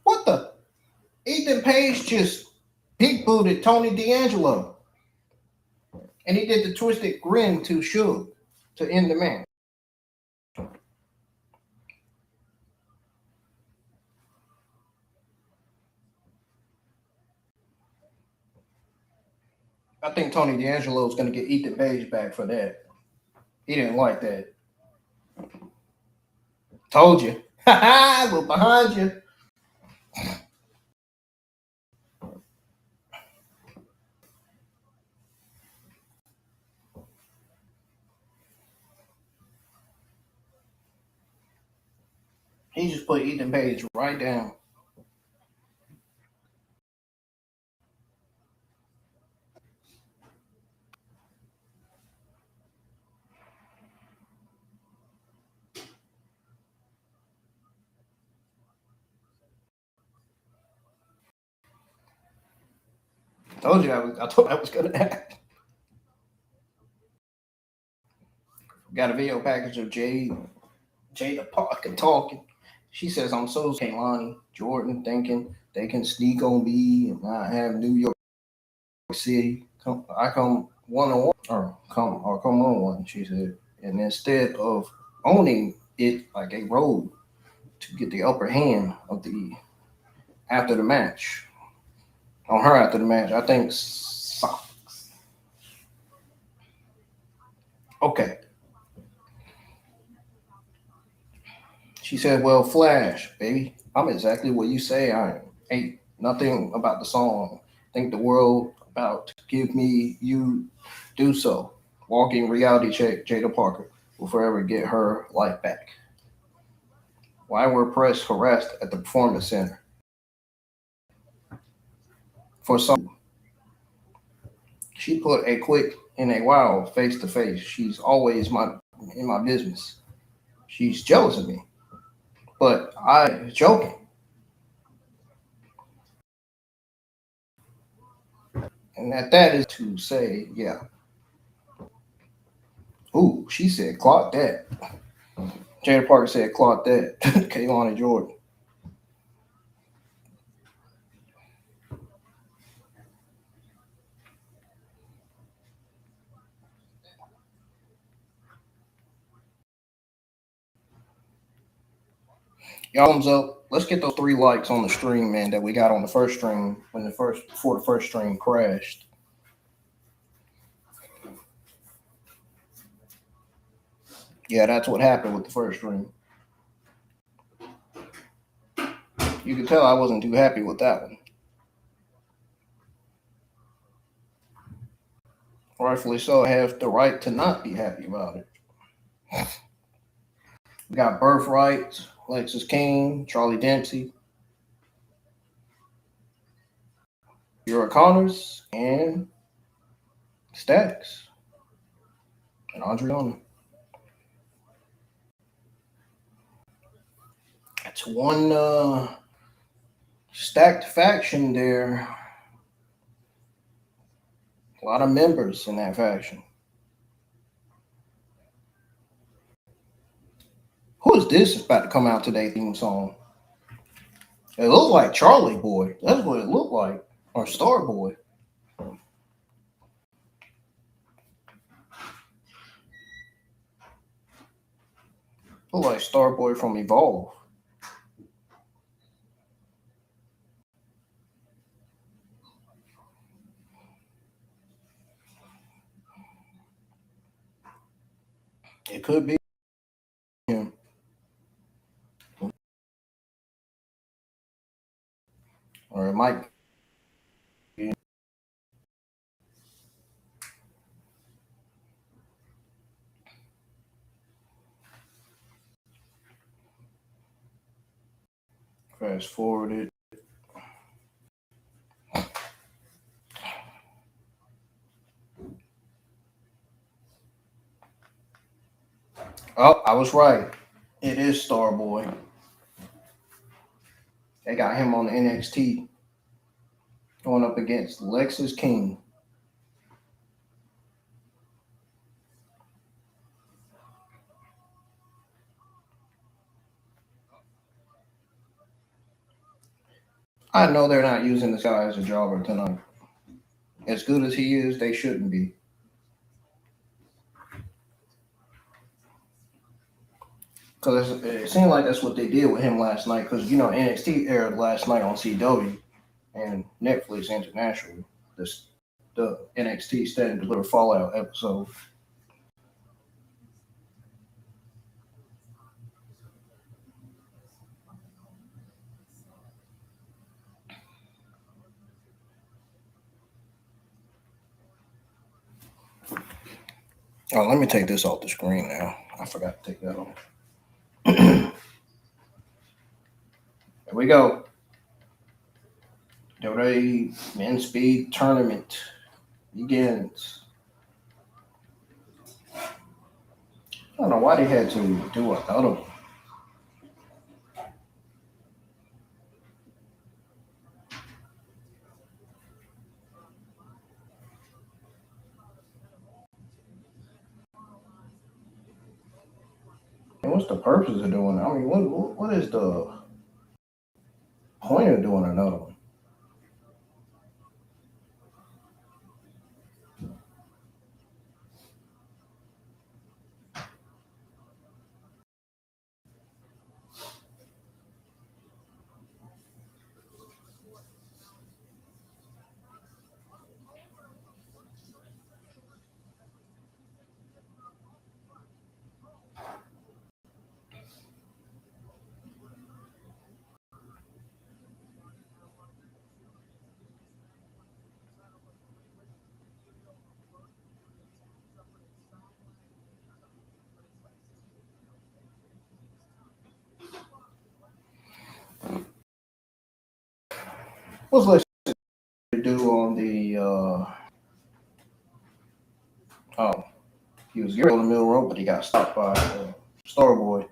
B: What the? Ethan Page just big booted Tony D'Angelo. And he did the twisted grin to Suge to end the match. I think Tony D'Angelo is going to get Ethan Page back for that. He didn't like that. Told you. We're behind you. He just put Ethan Page right down. Told you I thought that was going to happen. Got a video package of Jada Parker talking. She says, I'm so Kaylani Jordan thinking they can sneak on me and not have New York City. I come one-on-one or come on one, she said. And instead of owning it like a road to get the upper hand of the after the match. On her after the match, I think sucks. Okay. She said, well, Flash, baby, I'm exactly what you say I am. Ain't nothing about the song. Think the world about to give me you do so. Walking reality check, Jada Parker will forever get her life back. Why were press harassed at the Performance Center? For some, she put a quick and a wow face to face. She's always in my business. She's jealous of me. But I joking. And that is to say, yeah. Ooh, she said, clock that. Jada Parker said, clock that. Kaylani Jordan. Y'all thumbs up. Let's get those 3 likes on the stream, man, that we got on the first stream before the first stream crashed. Yeah, that's what happened with the first stream. You can tell I wasn't too happy with that one. Rightfully so. I have the right to not be happy about it. We got Birthright, Lexus King, Charlie Dempsey, Yura Connors, and Stacks, and Adriana. That's one stacked faction there. A lot of members in that faction. Who is this about to come out today theme song? It looked like Charlie Boy. That's what it looked like. Or Star Boy. Looked like Star Boy from Evolve. It could be him. Or it might be. Fast forwarded. Oh, I was right. It is Starboy. They got him on the NXT going up against Lexus King. I know they're not using this guy as a jobber tonight. As good as he is, they shouldn't be. Because it seemed like that's what they did with him last night. Because, NXT aired last night on CW and Netflix International. The NXT Stand and Deliver Fallout episode. Oh, let me take this off the screen now. I forgot to take that off. Here we go. WWE Men's Speed Tournament begins. I don't know why they had to do another one. And what's the purpose of doing it? I mean, what is the point of doing another one? What's Lex to do on the? Oh, he was getting on the middle rope, but he got stopped by Starboy.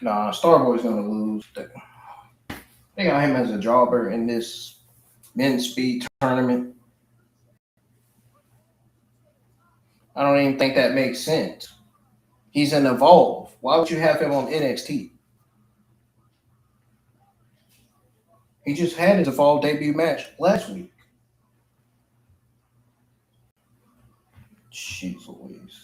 B: Nah, Starboy's gonna lose. They got him as a jobber in this men's speed tournament. I don't even think that makes sense. He's an Evolve. Why would you have him on NXT? He just had his Evolve debut match last week. Jeez Louise.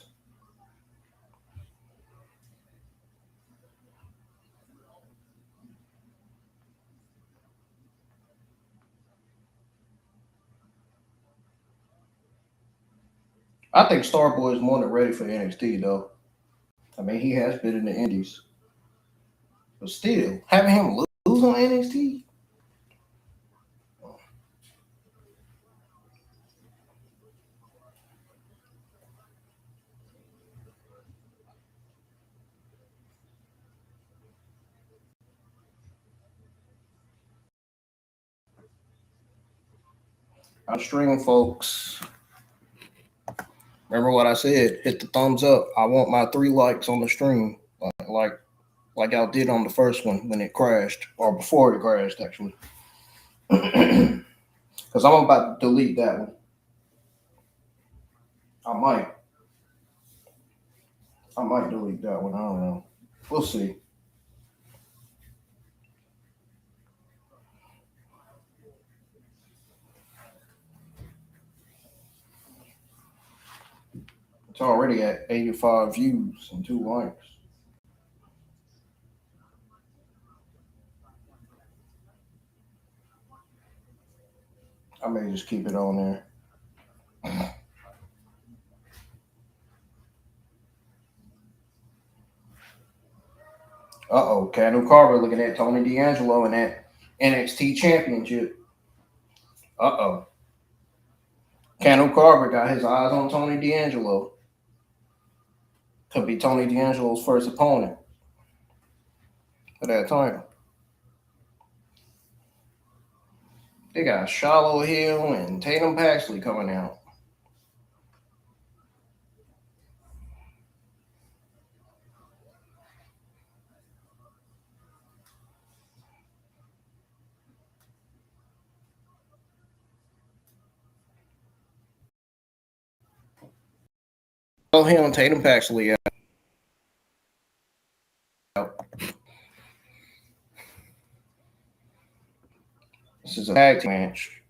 B: I think Starboy is more than ready for NXT, though. I mean, he has been in the Indies. But still, having him lose on NXT? I'm streaming, folks. Remember what I said? Hit the thumbs up. I want my 3 likes on the stream, like I did on the first one when it crashed, or before it crashed, actually. Because I'm about to delete that one. I might delete that one. I don't know. We'll see. It's already at 85 views and 2 likes. I may just keep it on there. Keanu Carver looking at Tony D'Angelo in that NXT Championship. Keanu Carver got his eyes on Tony D'Angelo. Could be Tony D'Angelo's first opponent for that title. They got Shallow Hill and Tatum Paxley coming out. Shallow Hill and Tatum Paxley out. This is a tag team match.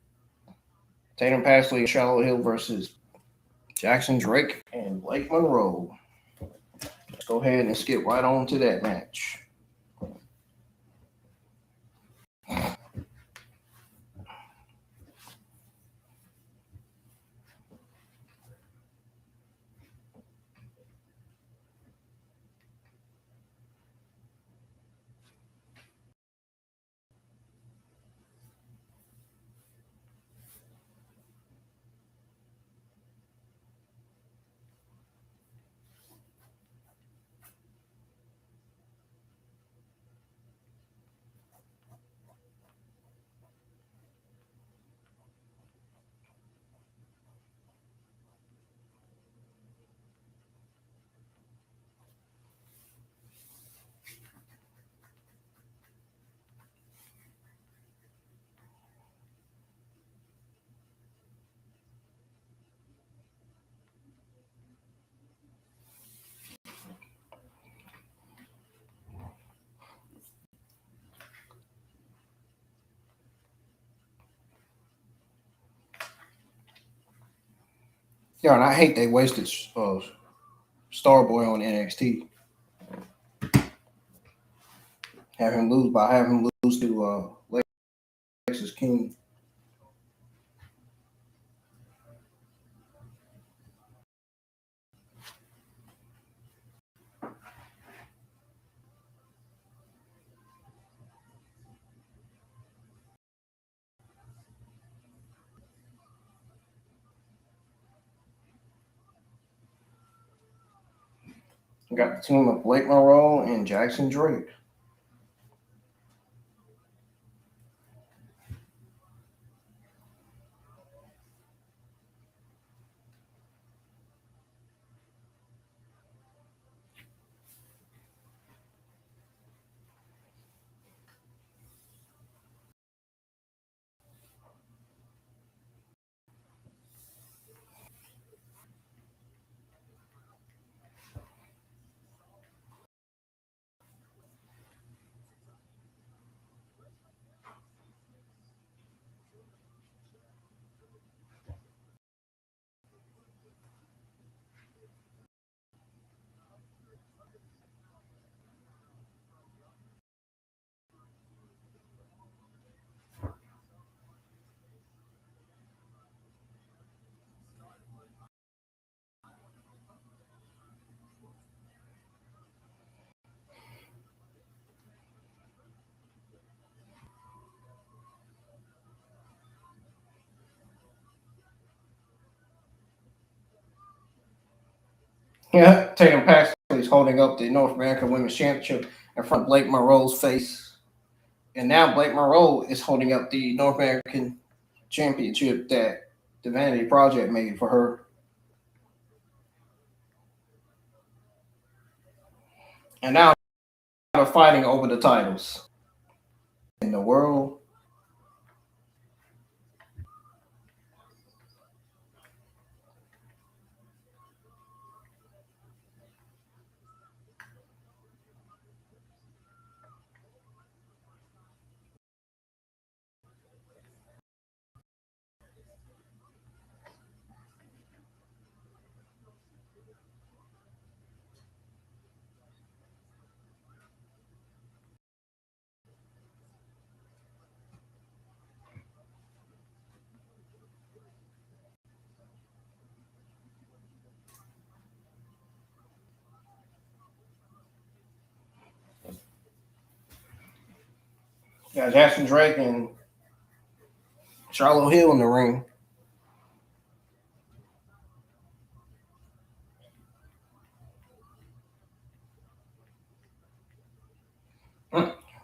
B: Tatum Paxley and Shallow Hill versus Jackson Drake and Blake Monroe. Let's go ahead and skip right on to that match. Yeah, and I hate they wasted Starboy on NXT. Have him lose to Lexus King. We got the team of Blake Monroe and Jackson Drake. Yeah, Tatum Paxton is holding up the North American Women's Championship in front of Blake Monroe's face. And now Blake Monroe is holding up the North American Championship that the Vanity Project made for her. And now they're fighting over the titles. In the world. Got Jasper Drake and Charlotte Hill in the ring.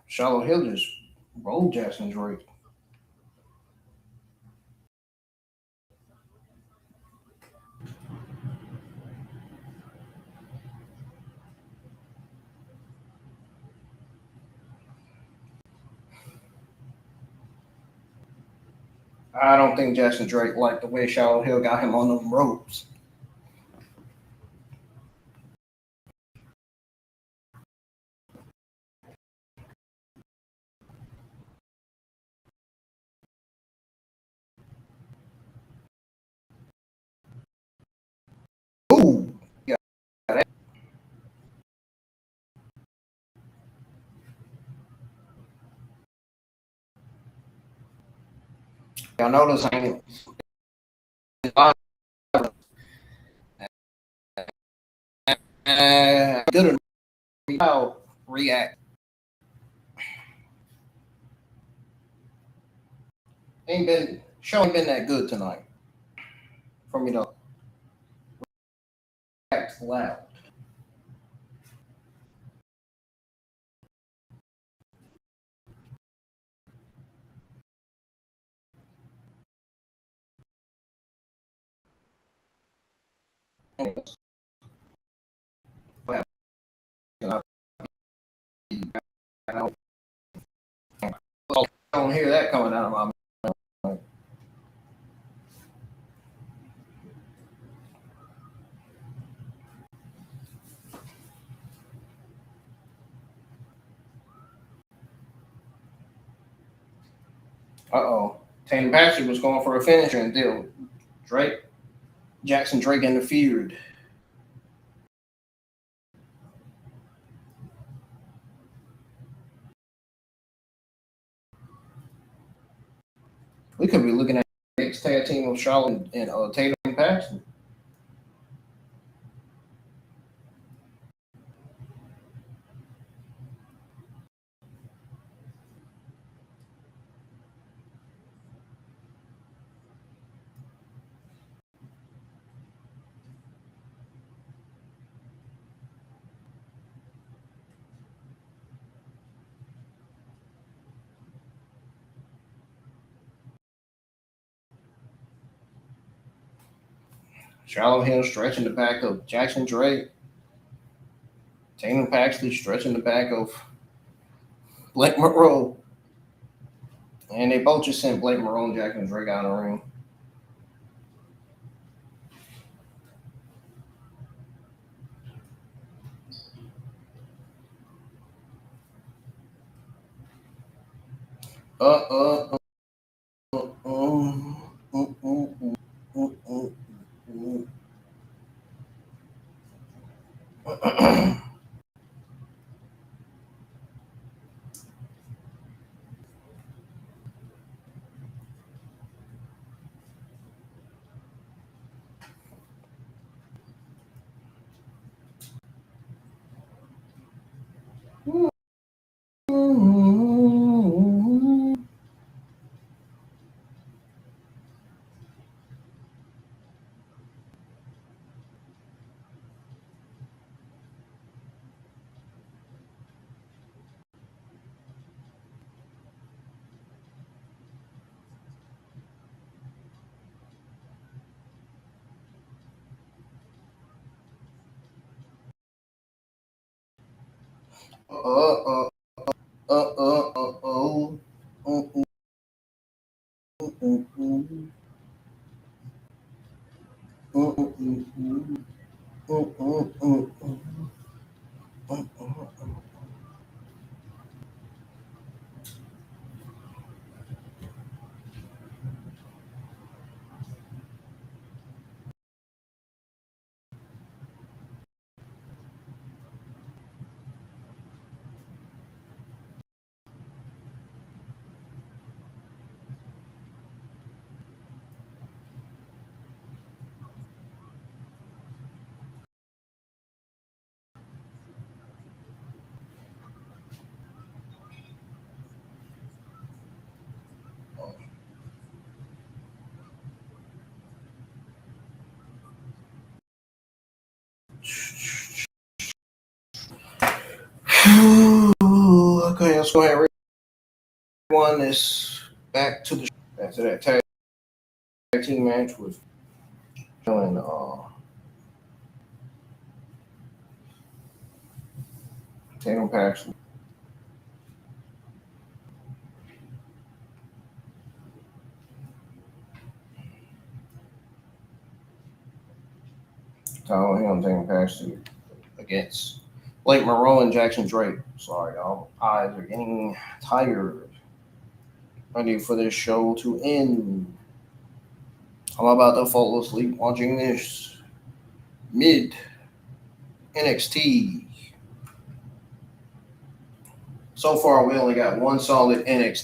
B: Charlotte Hill just rolled Jasper Drake. I don't think Jasper Drake liked the way Charlotte Hill got him on them ropes. Ooh, yeah. Y'all notice I ain't good enough react. Ain't been that good tonight for me to act loud. I don't hear that coming out of my mouth. Uh-oh. Tatum Paxton was going for a finisher until Jackson Drake interfered. We could be looking at the next tag team of Charlotte and Tatum Paxton. Shallow Hill stretching the back of Jackson Drake. Tatum Paxley stretching the back of Blake Monroe. And they both just sent Blake Monroe and Jackson Drake out of the ring. Okay, let's go ahead and rewind this back to that tag team match with and Tatum Paxley. Tyler Hill and Tatum Paxley against Blake Monroe and Jackson Drake. Sorry, y'all. Eyes are getting tired. Ready for this show to end. I'm about to fall asleep watching this mid NXT. So far, we only got one solid episode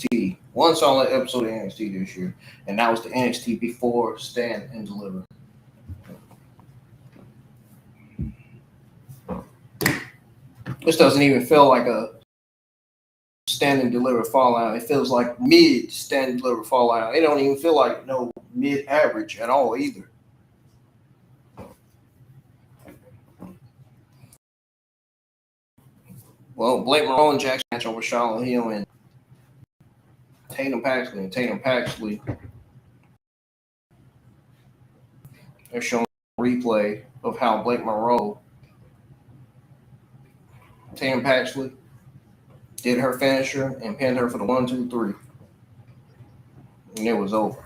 B: of NXT this year, and that was the NXT before Stand and Deliver. This doesn't even feel like a Stand and Deliver Fallout. It feels like mid Stand and Deliver Fallout. It don't even feel like no mid average at all either. Well, Blake Monroe and Jackson match over Charlotte Hill and Tatum Paxley. And Tatum Paxley, they're showing a replay of how Blake Monroe, Tatum Paxley, did her finisher and pinned her for the 1, 2, 3. And it was over.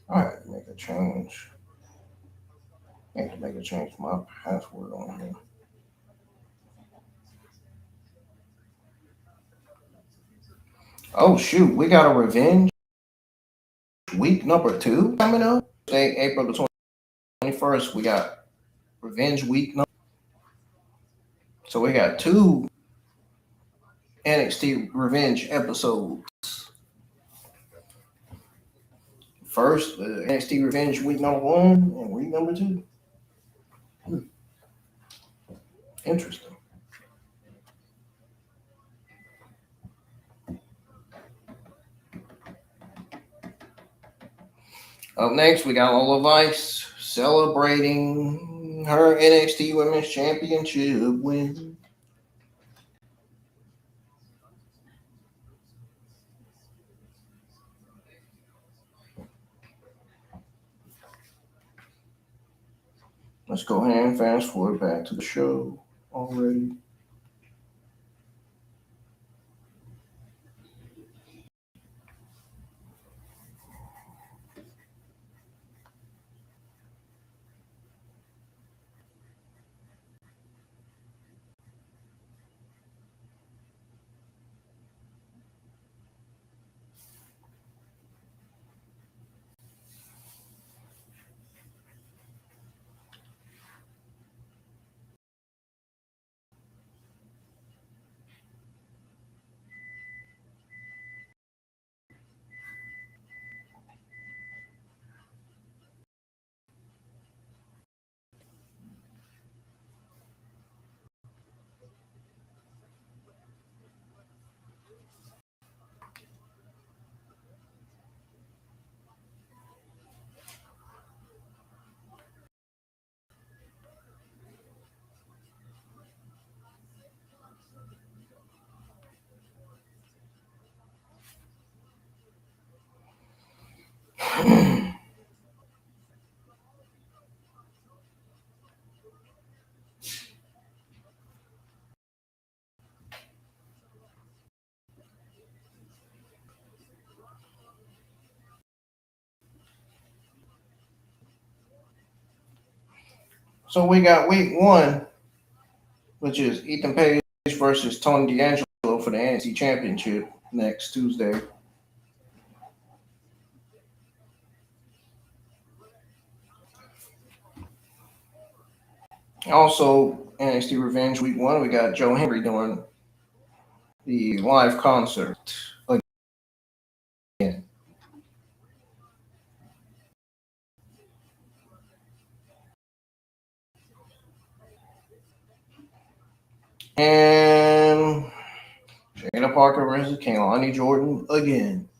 B: All right, make a change. Need to make a change to my password on here. Oh shoot, we got a Revenge week number 2 coming up. April the 21st, we got Revenge week number. So we got 2 NXT Revenge episodes. First, NXT Revenge week number 1 and week number 2. Interesting. Up next, we got Lola Vice celebrating her NXT Women's Championship win. Let's go ahead and fast forward back to the show already. So we got week 1, which is Ethan Page versus Tony D'Angelo for the NXT Championship next Tuesday. Also, NXT Revenge week 1, we got Joe Henry doing the live concert again. And Shayna Parker versus Kaylani Jordan again.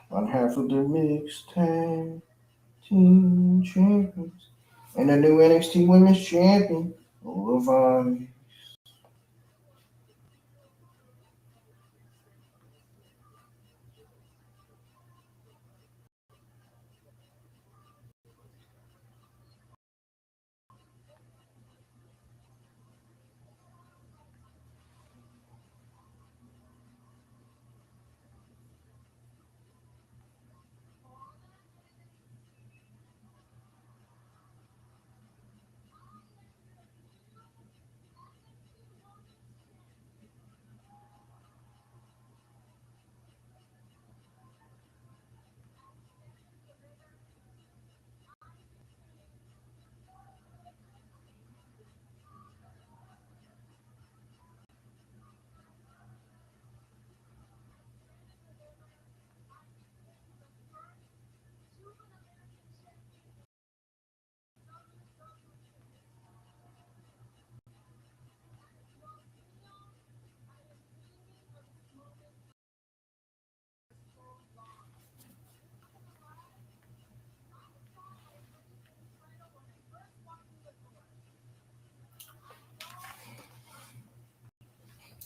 B: On half of the mixed tag team champions and the new NXT Women's Champion, Lola Vice.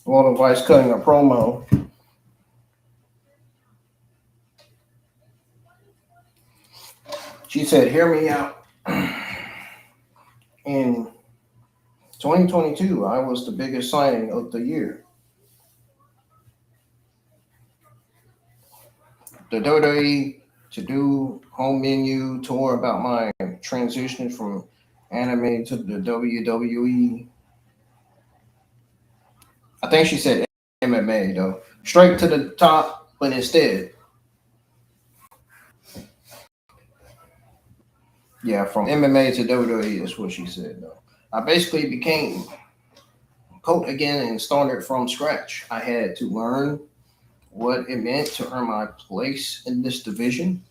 B: Lola Vice cutting a promo. She said, "Hear me out." And 2022, I was the biggest signing of the year. The WWE to do home menu tour about my transition from anime to the WWE. I think she said MMA though. Straight to the top, but instead. Yeah, from MMA to WWE is what she said though. I basically became coach again and started from scratch. I had to learn what it meant to earn my place in this division.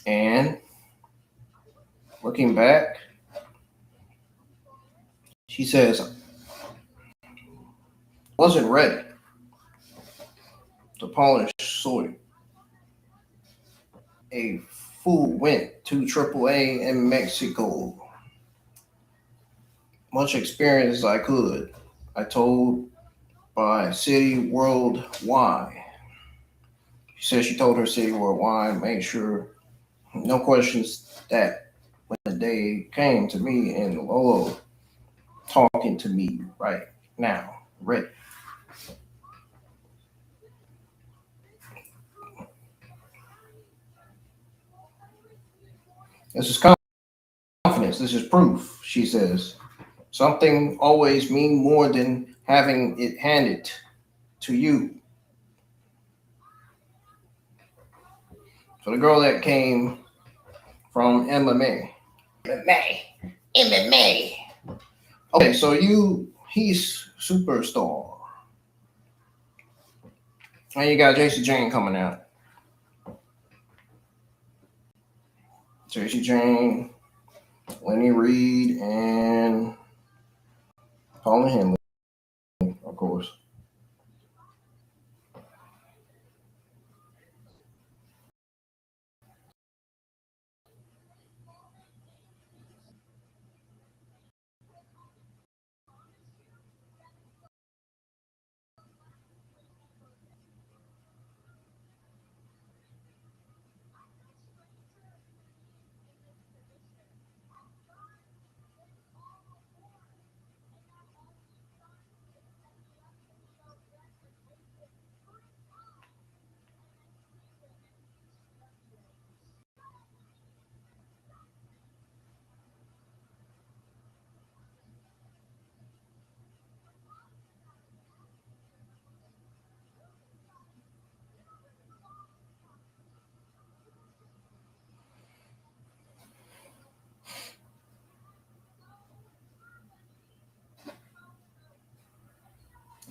B: And looking back, she says, wasn't ready to polish soil. A fool went to AAA in Mexico. Much experience as I could. I told by city worldwide. She said she told her city worldwide, made sure no questions that when the day came to me and Lola talking to me right now, ready. This is confidence. This is proof, she says. Something always mean more than having it handed to you. So the girl that came from MMA. MMA. Okay, so he's superstar. And you got JC Jane coming out. JC Jane, Lenny Reed, and Paula Henley, of course.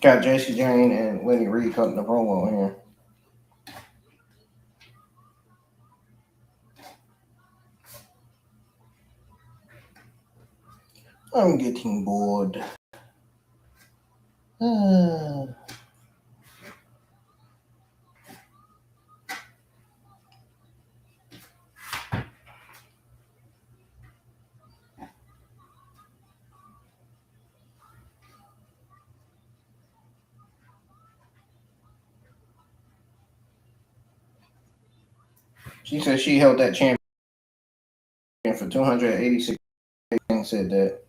B: Got JC Jane and Lenny Reed cutting the promo here. I'm getting bored. She said she held that champion for 286 and said that.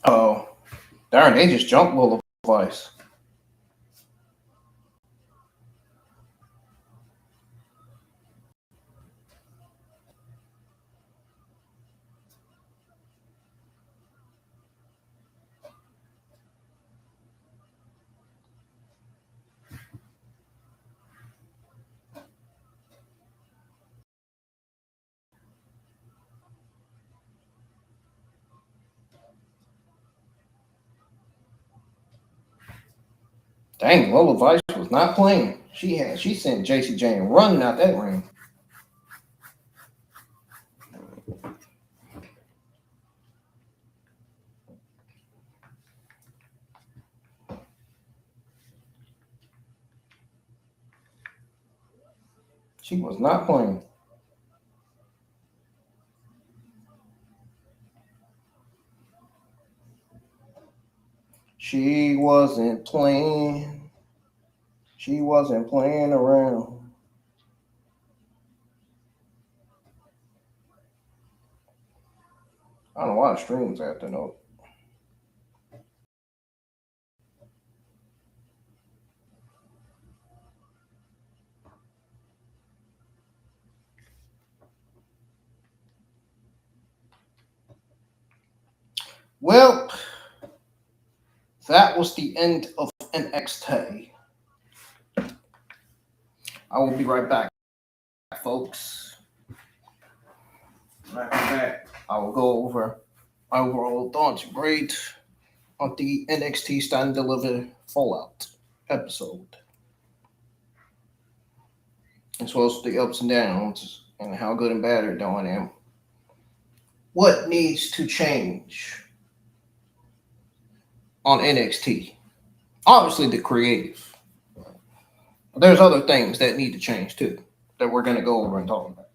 B: Oh, darn, they just jumped Lola Vice. Dang, Lola Vice was not playing. She sent JC Jane running out that ring. She was not playing. She wasn't playing. She wasn't playing around. I don't know why the stream's acting up. Well, that was the end of NXT. I will be right back, folks.
A: Right back.
B: I will go over my overall thoughts, grade on the NXT Stand and Deliver Fallout episode, as well as the ups and downs and how good and bad they're doing and what needs to change on NXT. Obviously, the creative. But there's other things that need to change too that we're going to go over and talk about.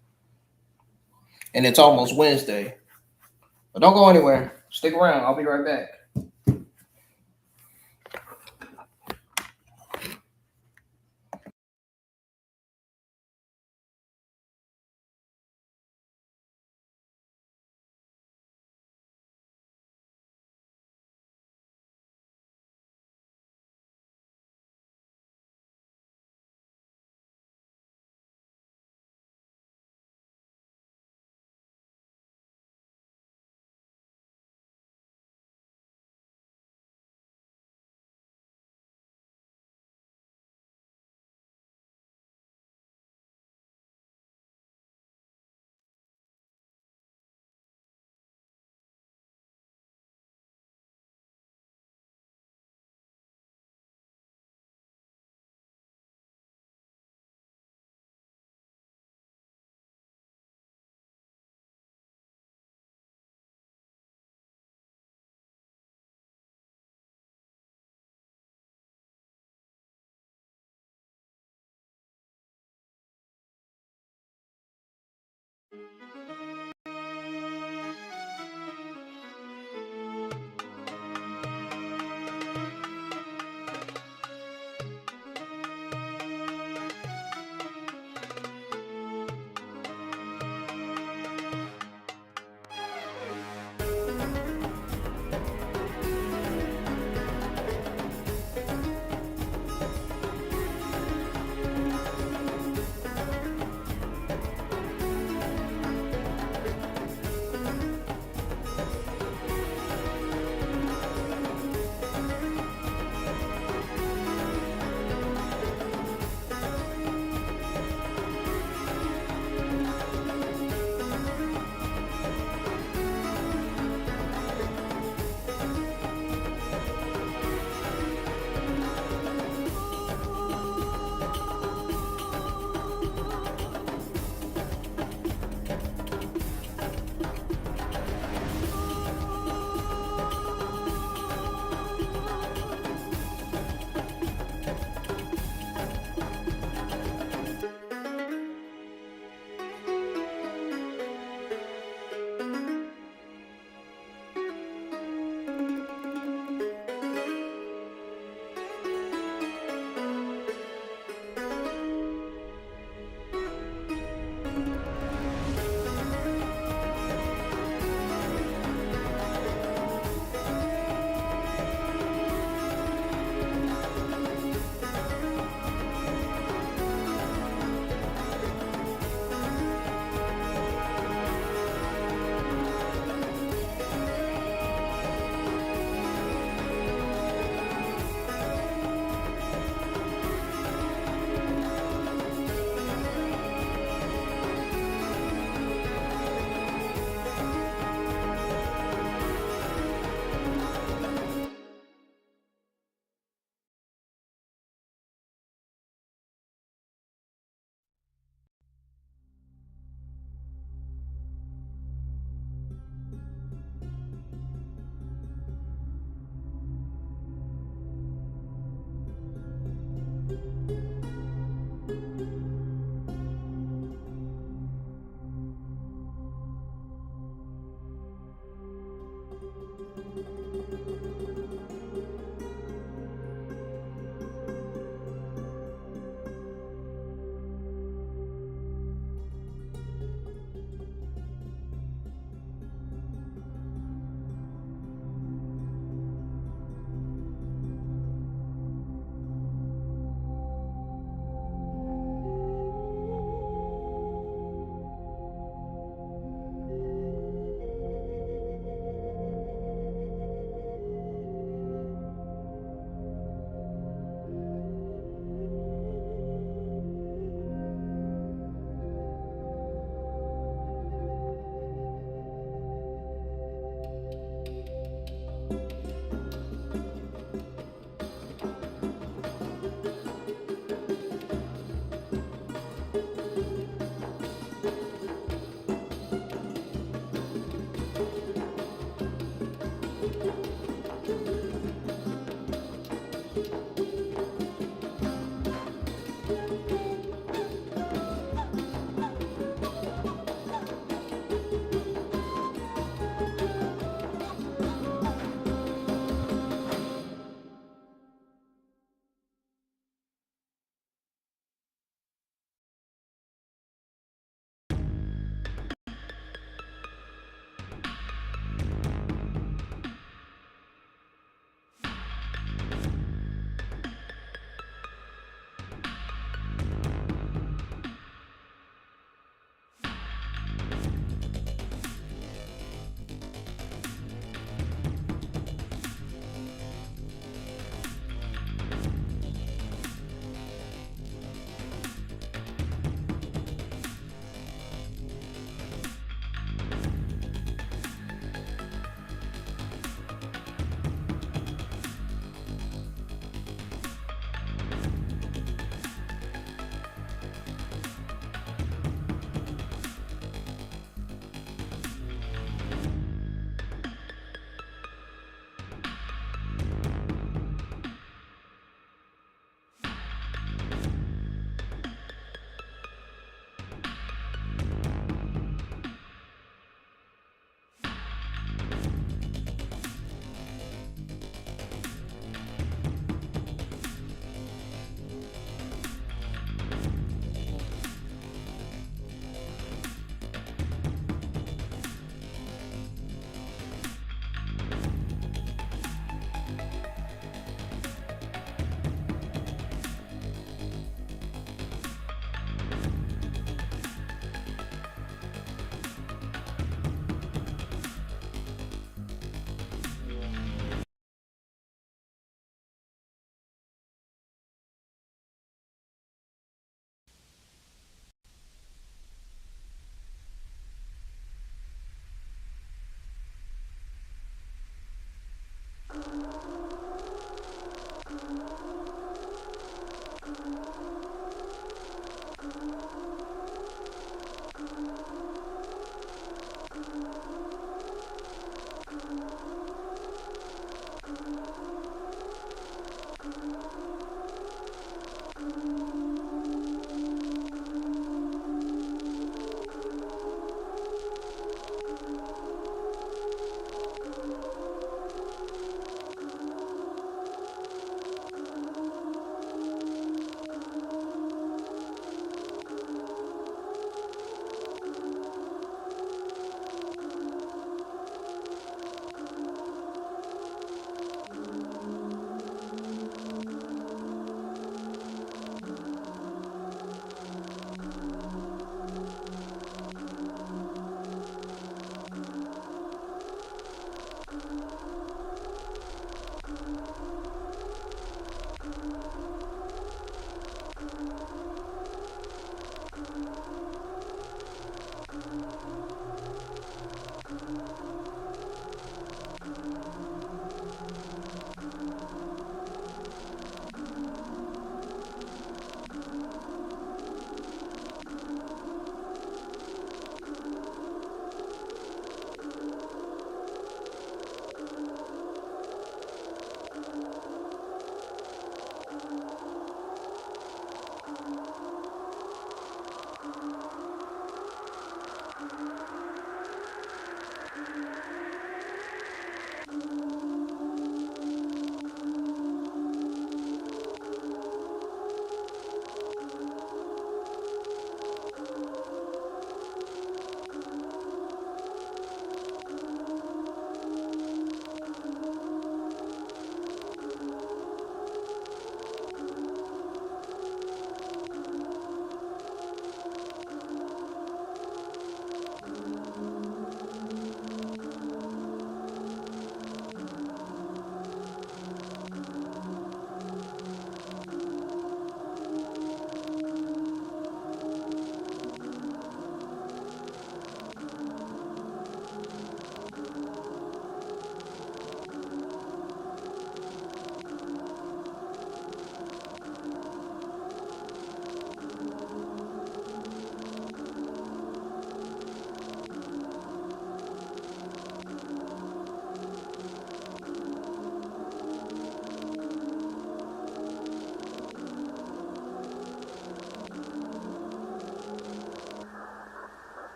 B: And it's almost Wednesday. But don't go anywhere. Stick around. I'll be right back.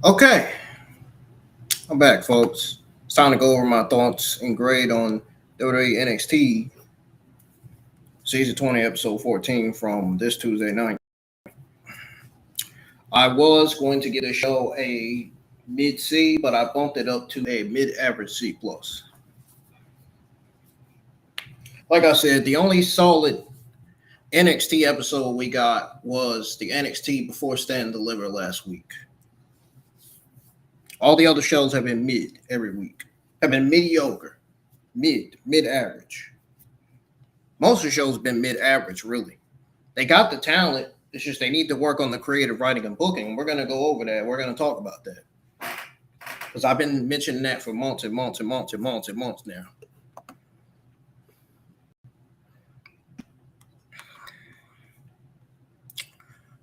B: Okay, I'm back, folks. It's time to go over my thoughts and grade on WWE NXT Season 20, Episode 14 from this Tuesday night. I was going to give the show a mid C, but I bumped it up to a mid-average C plus. Like I said, the only solid NXT episode we got was the NXT Before Stand and Deliver last week. All the other shows have been mid every week. Have been mediocre, mid-average. Most of the shows have been mid-average, really. They got the talent. It's just they need to work on the creative writing and booking. We're going to go over that. We're going to talk about that. Because I've been mentioning that for months and months and months and months and months now.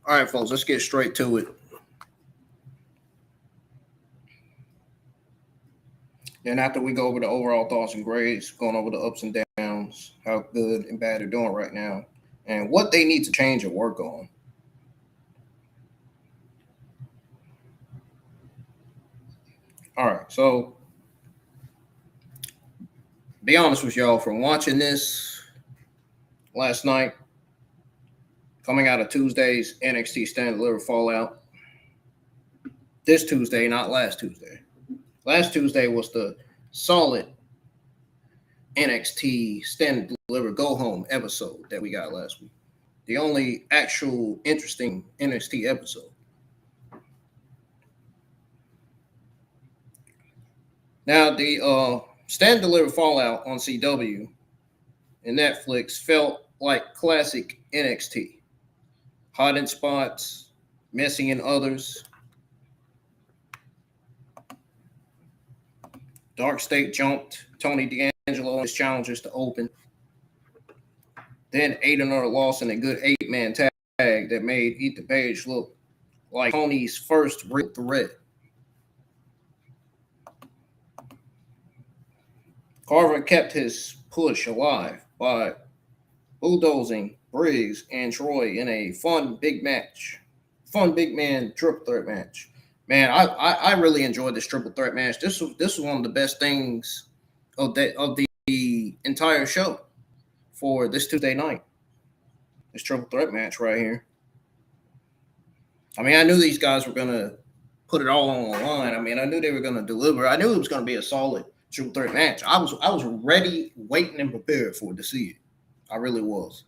B: All right, folks, let's get straight to it. Then after we go over the overall thoughts and grades, going over the ups and downs, how good and bad they're doing right now, and what they need to change or work on. All right, so be honest with y'all, from watching this last night, coming out of Tuesday's NXT Stand and Deliver Fallout, this Tuesday, not last Tuesday. Last Tuesday was the solid NXT Stand and Deliver Go Home episode that we got last week. The only actual interesting NXT episode. Now, the Stand and Deliver Fallout on CW and Netflix felt like classic NXT. Hot in spots, messy in others. DarkState jumped Tony D'Angelo and his challengers to open. Then ate another loss in a good 8-man tag that made Ethan Page look like Tony's first real threat. Carver kept his push alive by bulldozing Briggs and Troy in a fun big man triple threat match. Man, I really enjoyed this triple threat match. This was one of the best things of the entire show for this Tuesday night. This triple threat match right here. I mean, I knew these guys were gonna put it all on the line. I mean, I knew they were gonna deliver. I knew it was gonna be a solid triple threat match. I was ready, waiting, and prepared for it to see it. I really was.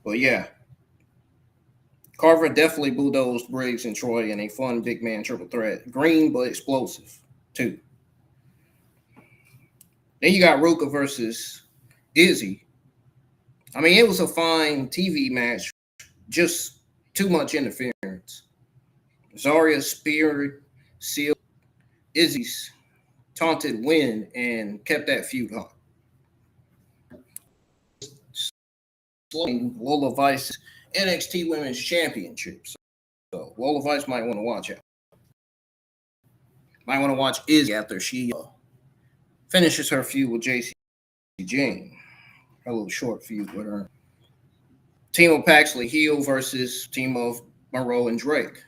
B: But yeah, Carver definitely bulldozed Briggs and Troy in a fun big man triple threat. Green but explosive, too. Then you got Ruca versus Izzi. I mean, it was a fine TV match, just too much interference. Zaria's spear sealed Izzy's taunted win and kept that feud hot. Lola Vice NXT Women's Championship. So Lola Vice might want to watch it. Might want to watch Izzy after she finishes her feud with JC Jane. Her little short feud with her. Team of Paxley heel versus team of Monroe and Drake.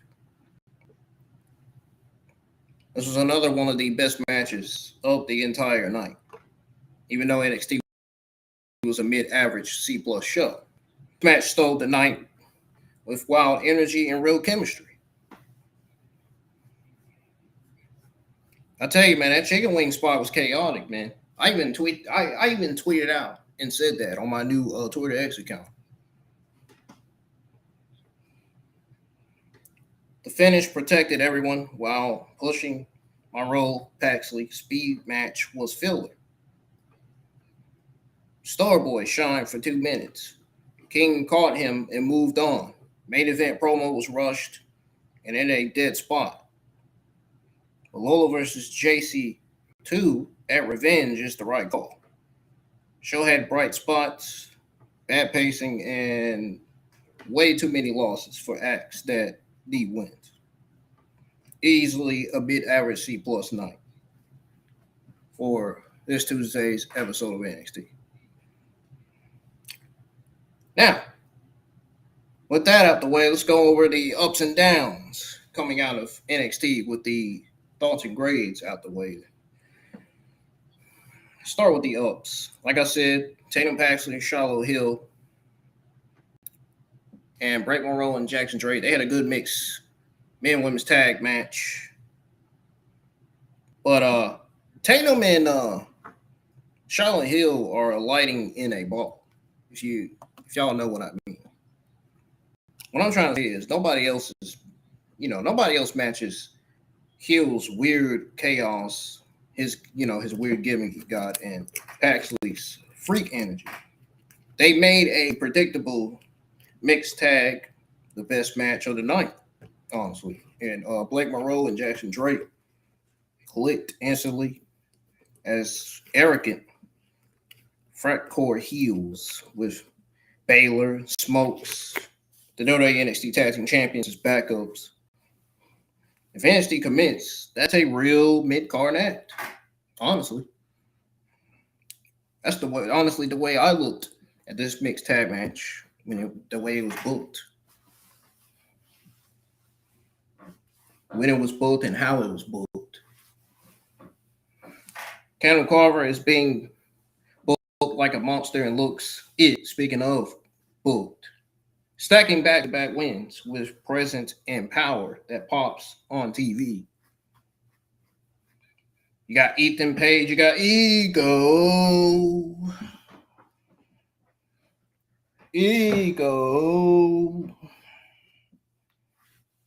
B: This was another one of the best matches of the entire night. Even though NXT was a mid-average C+ show. This match stole the night with wild energy and real chemistry. I tell you, man, that chicken wing spot was chaotic, man. I even tweeted out and said that on my new Twitter X account. The finish protected everyone while pushing Monroe Paxley. Speed match was filler. Starboy shined for 2 minutes. King caught him and moved on. Main event promo was rushed and in a dead spot. Lola versus JC2 at Revenge is the right call. Show had bright spots, bad pacing, and way too many losses for acts that need wins. Easily a mid-average C+ night for this Tuesday's episode of NXT. Now, with that out the way, let's go over the ups and downs coming out of NXT with the thoughts and grades out the way. Start with the ups. Like I said, Tatum Paxley, Charlotte Hill, and Bray Monroe and Jackson Drake, they had a good mix men and women's tag match. But Tatum and Charlotte Hill are lighting in a ball. If y'all know what I mean. What I'm trying to say is nobody else matches Hill's weird chaos, his weird gimmick he got, and Paxley's freak energy. They made a predictable mixed tag the best match of the night, honestly. And Blake Monroe and Jackson Drake clicked instantly as arrogant front core heels with Baylor, Smokes, the WWE NXT Tag Team Champions as backups. If NXT commits, that's a real mid-card act. Honestly. That's the way I looked at this mixed tag match the way it was booked. When it was booked and how it was booked. Carver is being booked like a monster and looks it, speaking of booked. Stacking back-to-back wins with presence and power that pops on TV. You got Ethan Page, you got Ego.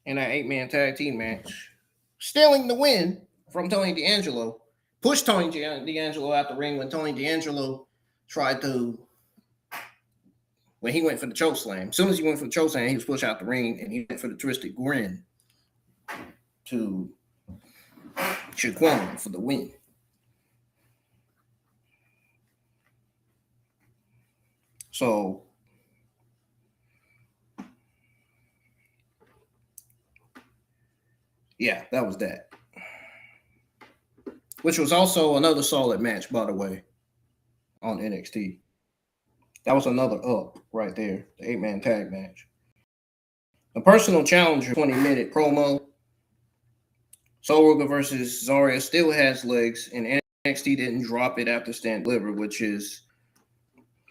B: In that 8-man tag team match. Stealing the win from Tony D'Angelo. Pushed Tony D'Angelo out the ring when Tony D'Angelo tried to, when he went for the chokeslam. As soon as he went for the chokeslam, he was pushed out the ring and he went for the twisted grin to Shaquan for the win. So, yeah, that was that. Which was also another solid match, by the way, on NXT. That was another up right there, the 8-man tag match. A personal challenger 20-minute promo. Sol Ruca versus Zarya still has legs, and NXT didn't drop it after Stand Deliver, which is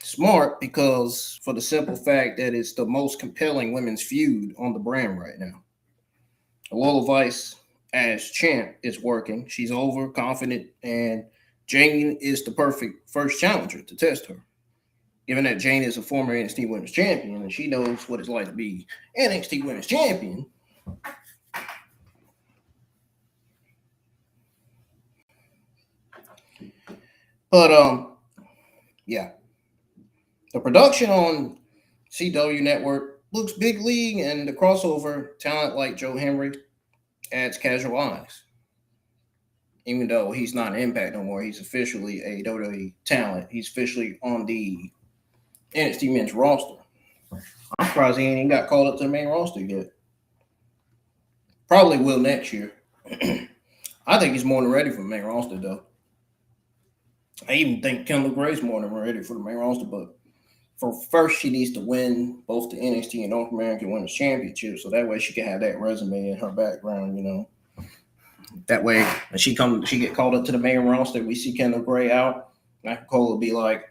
B: smart because for the simple fact that it's the most compelling women's feud on the brand right now. Lola Vice as champ is working. She's over, confident, and Jane is the perfect first challenger to test her. Given that Jane is a former NXT Women's Champion and she knows what it's like to be NXT Women's Champion. But yeah. The production on CW Network looks big league, and the crossover talent like Joe Henry adds casual eyes. Even though he's not an Impact no more, he's officially a WWE talent. He's officially on the NXT men's roster. I'm surprised he ain't even got called up to the main roster yet. Probably will next year. I think he's more than ready for the main roster, though. I even think Kendall Gray's more than ready for the main roster, but for first, she needs to win both the NXT and North American Women's Championships, so that way she can have that resume in her background, you know. That way, when she get called up to the main roster, we see Kendall Gray out. Michael Cole will be like,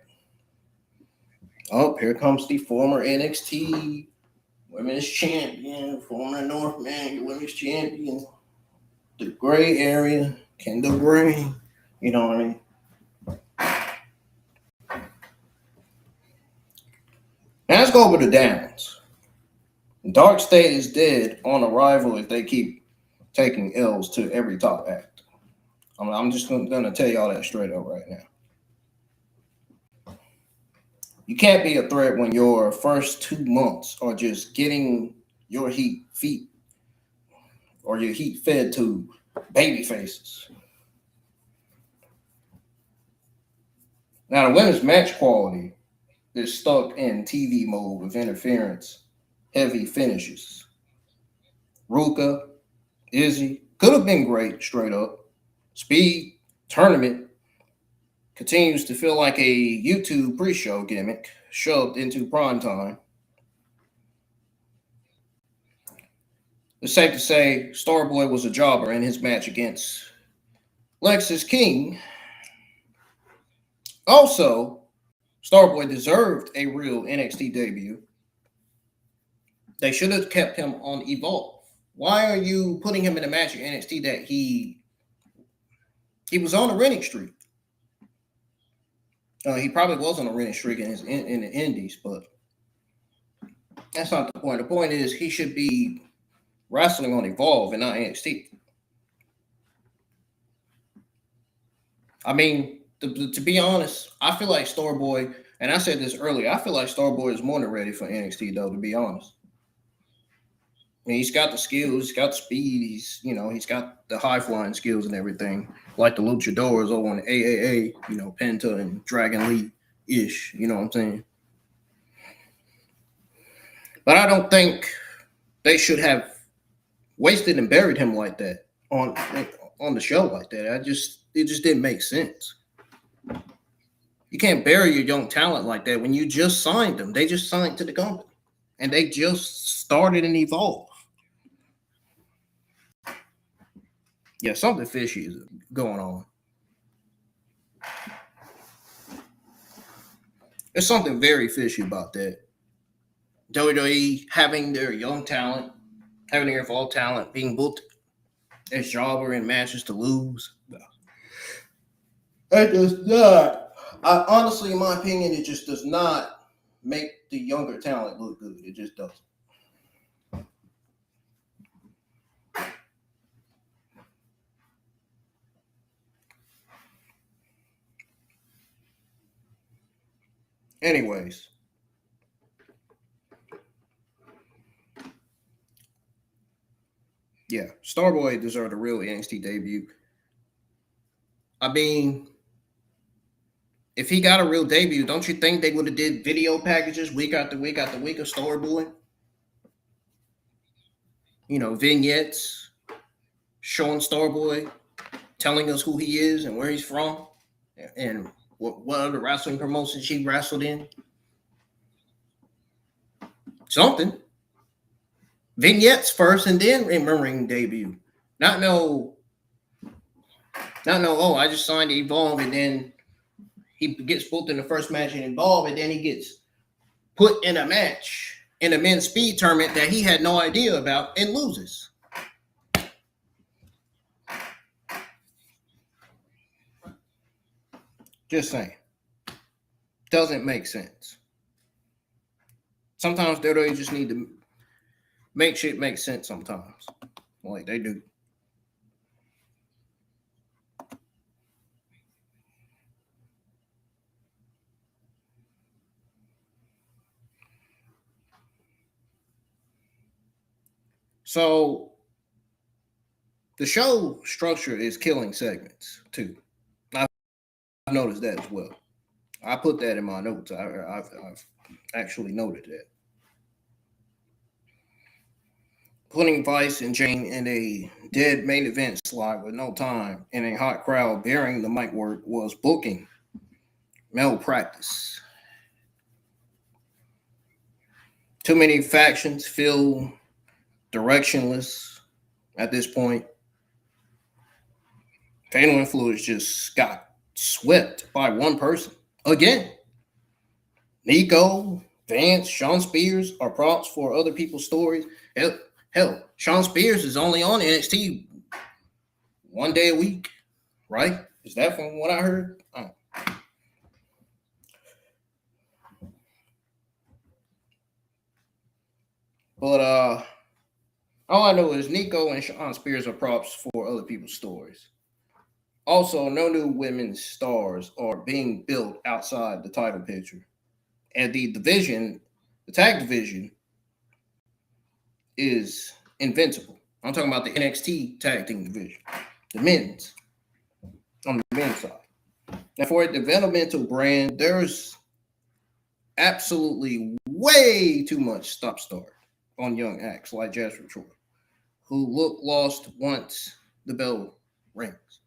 B: oh, here comes the former NXT Women's Champion, former North American Women's Champion, the gray area, Kendall Gray. You know what I mean? Now let's go over the downs. DarkState is dead on arrival if they keep taking L's to every top act. I'm just going to tell y'all that straight up right now. You can't be a threat when your first 2 months are just getting your heat fed to baby faces. Now the women's match quality is stuck in TV mode with interference, heavy finishes. Ruca, Izzi could have been great straight up. Speed, tournament continues to feel like a YouTube pre-show gimmick. shoved into prime time, it's safe to say Starboy was a jobber in his match against Lexus King. Also, Starboy deserved a real NXT debut. They should have kept him on Evolve. Why are you putting him in a match at NXT that he was on a winning streak? He probably was on a winning streak in the Indies, but that's not the point. The point is he should be wrestling on Evolve and not NXT. I mean, to be honest, I feel like Starboy, and I said this earlier, I feel like Starboy is more than ready for NXT, though, to be honest. I mean, he's got the skills, he's got the speed, he's got the high-flying skills and everything, like the luchadors over on AAA, Penta and Dragon Lee-ish, you know what I'm saying? But I don't think they should have wasted and buried him like that on the show like that. It just didn't make sense. You can't bury your young talent like that when you just signed them. They just signed to the company, and they just started and evolved. Yeah, something fishy is going on. There's something very fishy about that. WWE having their young talent, having their evolved talent, being booked as jobber in matches to lose. It does not. Honestly, in my opinion, it just does not make the younger talent look good. It just doesn't. Anyways. Yeah, Starboy deserved a real NXT debut. I mean, if he got a real debut, don't you think they would have did video packages week after week after week of Starboy? Vignettes showing Starboy, telling us who he is and where he's from, and what other wrestling promotions he wrestled in. Something. Vignettes first and then in ring debut. Not no, I just signed to Evolve and then he gets booked in the first match in Evolve and then he gets put in a match in a men's speed tournament that he had no idea about and loses. Just saying. Doesn't make sense. Sometimes they just need to make shit make sense sometimes. Like they do. So the show structure is killing segments too. I've noticed that as well. I put that in my notes. I've actually noted that. Putting Vice and Jane in a dead main event slot with no time and a hot crowd bearing the mic work was booking malpractice. Too many factions feel directionless at this point. Fatal Influence just got swept by one person. Again, Nico, Vance, Sean Spears are props for other people's stories. Hell, Sean Spears is only on NXT one day a week, right? Is that from what I heard? But all I know is Nico and Sean Spears are props for other people's stories. Also, no new women's stars are being built outside the title picture. And the tag division, is invincible. I'm talking about the NXT tag team division, the men's, on the men's side. Now, for a developmental brand, there's absolutely way too much stop-start on young acts like Jasper Troy, who look lost once the bell rings.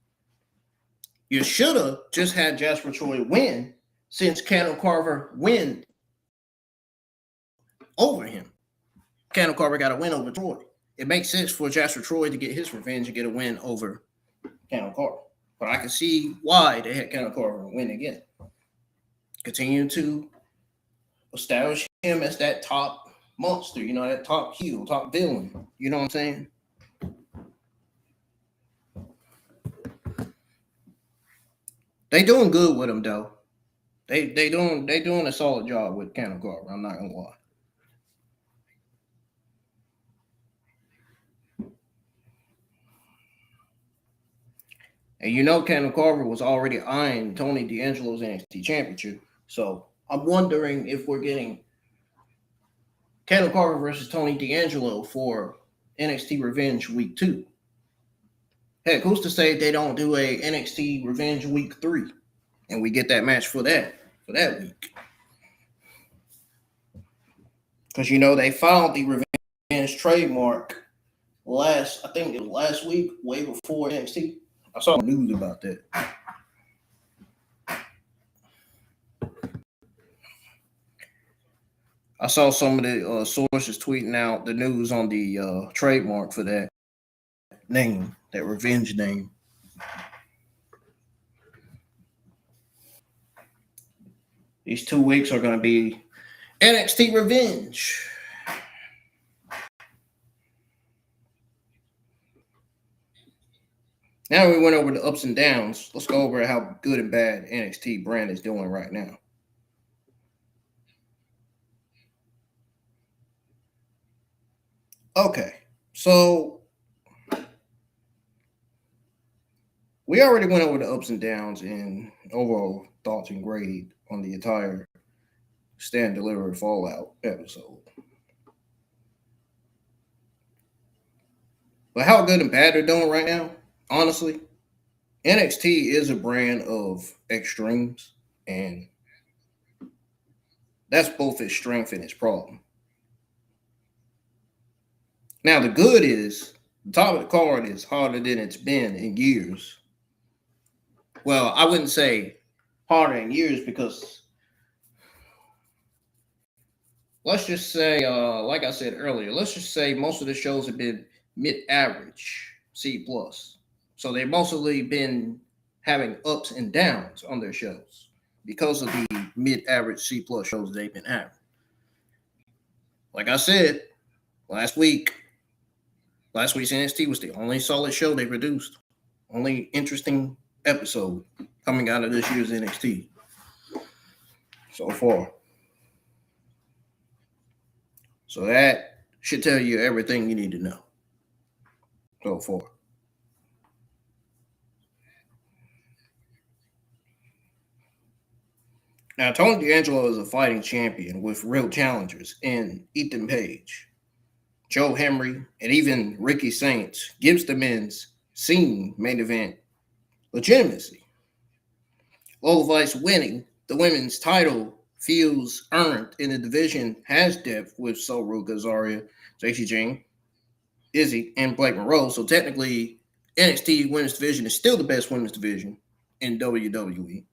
B: You should have just had Jasper Troy win since Carver win over him. Keanu Carver got a win over Troy. It makes sense for Jasper Troy to get his revenge and get a win over Keanu Carver. But I can see why they had Keanu Carver win again. Continue to establish him as that top monster, that top heel, top villain. You know what I'm saying? They doing good with him though. They doing a solid job with Keanu Carver. I'm not gonna lie. And Keanu Carver was already eyeing Tony D'Angelo's NXT Championship. So I'm wondering if we're getting Keanu Carver versus Tony D'Angelo for NXT Revenge Week 2. Heck, who's to say they don't do a NXT Revenge Week 3 and we get that match for that week? Because they filed the Revenge trademark last week, way before NXT. I saw news about that. I saw some of the sources tweeting out the news on the trademark for that name, that revenge name. These 2 weeks are going to be NXT Revenge. Now we went over the ups and downs. Let's go over how good and bad NXT brand is doing right now. Okay, so we already went over the ups and downs and overall thoughts and grade on the entire Stand Deliver Fallout episode. But how good and bad they're doing right now, honestly, NXT is a brand of extremes, and that's both its strength and its problem. Now, the good is, the top of the card is harder than it's been in years. Well, I wouldn't say harder in years because let's just say, like I said earlier, let's just say most of the shows have been mid-average, C+. So they've mostly been having ups and downs on their shows because of the mid-average C+ shows they've been having. Like I said, last week's NXT was the only solid show they produced. Only interesting episode coming out of this year's NXT so far. So that should tell you everything you need to know so far. Now, Tony D'Angelo is a fighting champion with real challengers in Ethan Page, Joe Henry, and even Ricky Saints gives the men's scene main event legitimacy. Lola Vice winning the women's title feels earned in the division, has depth with Sol Ruca, Zarya, Jacy Jane, Izzy, and Blake Monroe. So technically, NXT women's division is still the best women's division in WWE.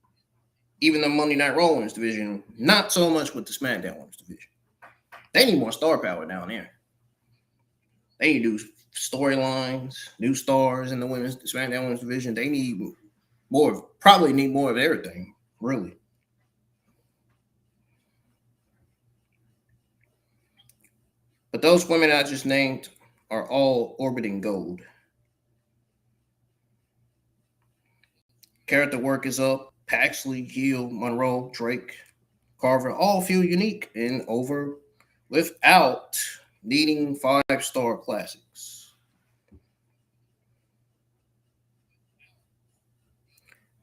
B: Even the Monday Night Raw women's division, not so much with the SmackDown women's division. They need more star power down there. They need to do storylines, new stars in the SmackDown women's division. They need probably need more of everything, really. But those women I just named are all orbiting gold. Character work is up. Paxley, Hill, Monroe, Drake, Carver all feel unique and over without needing 5-star classics.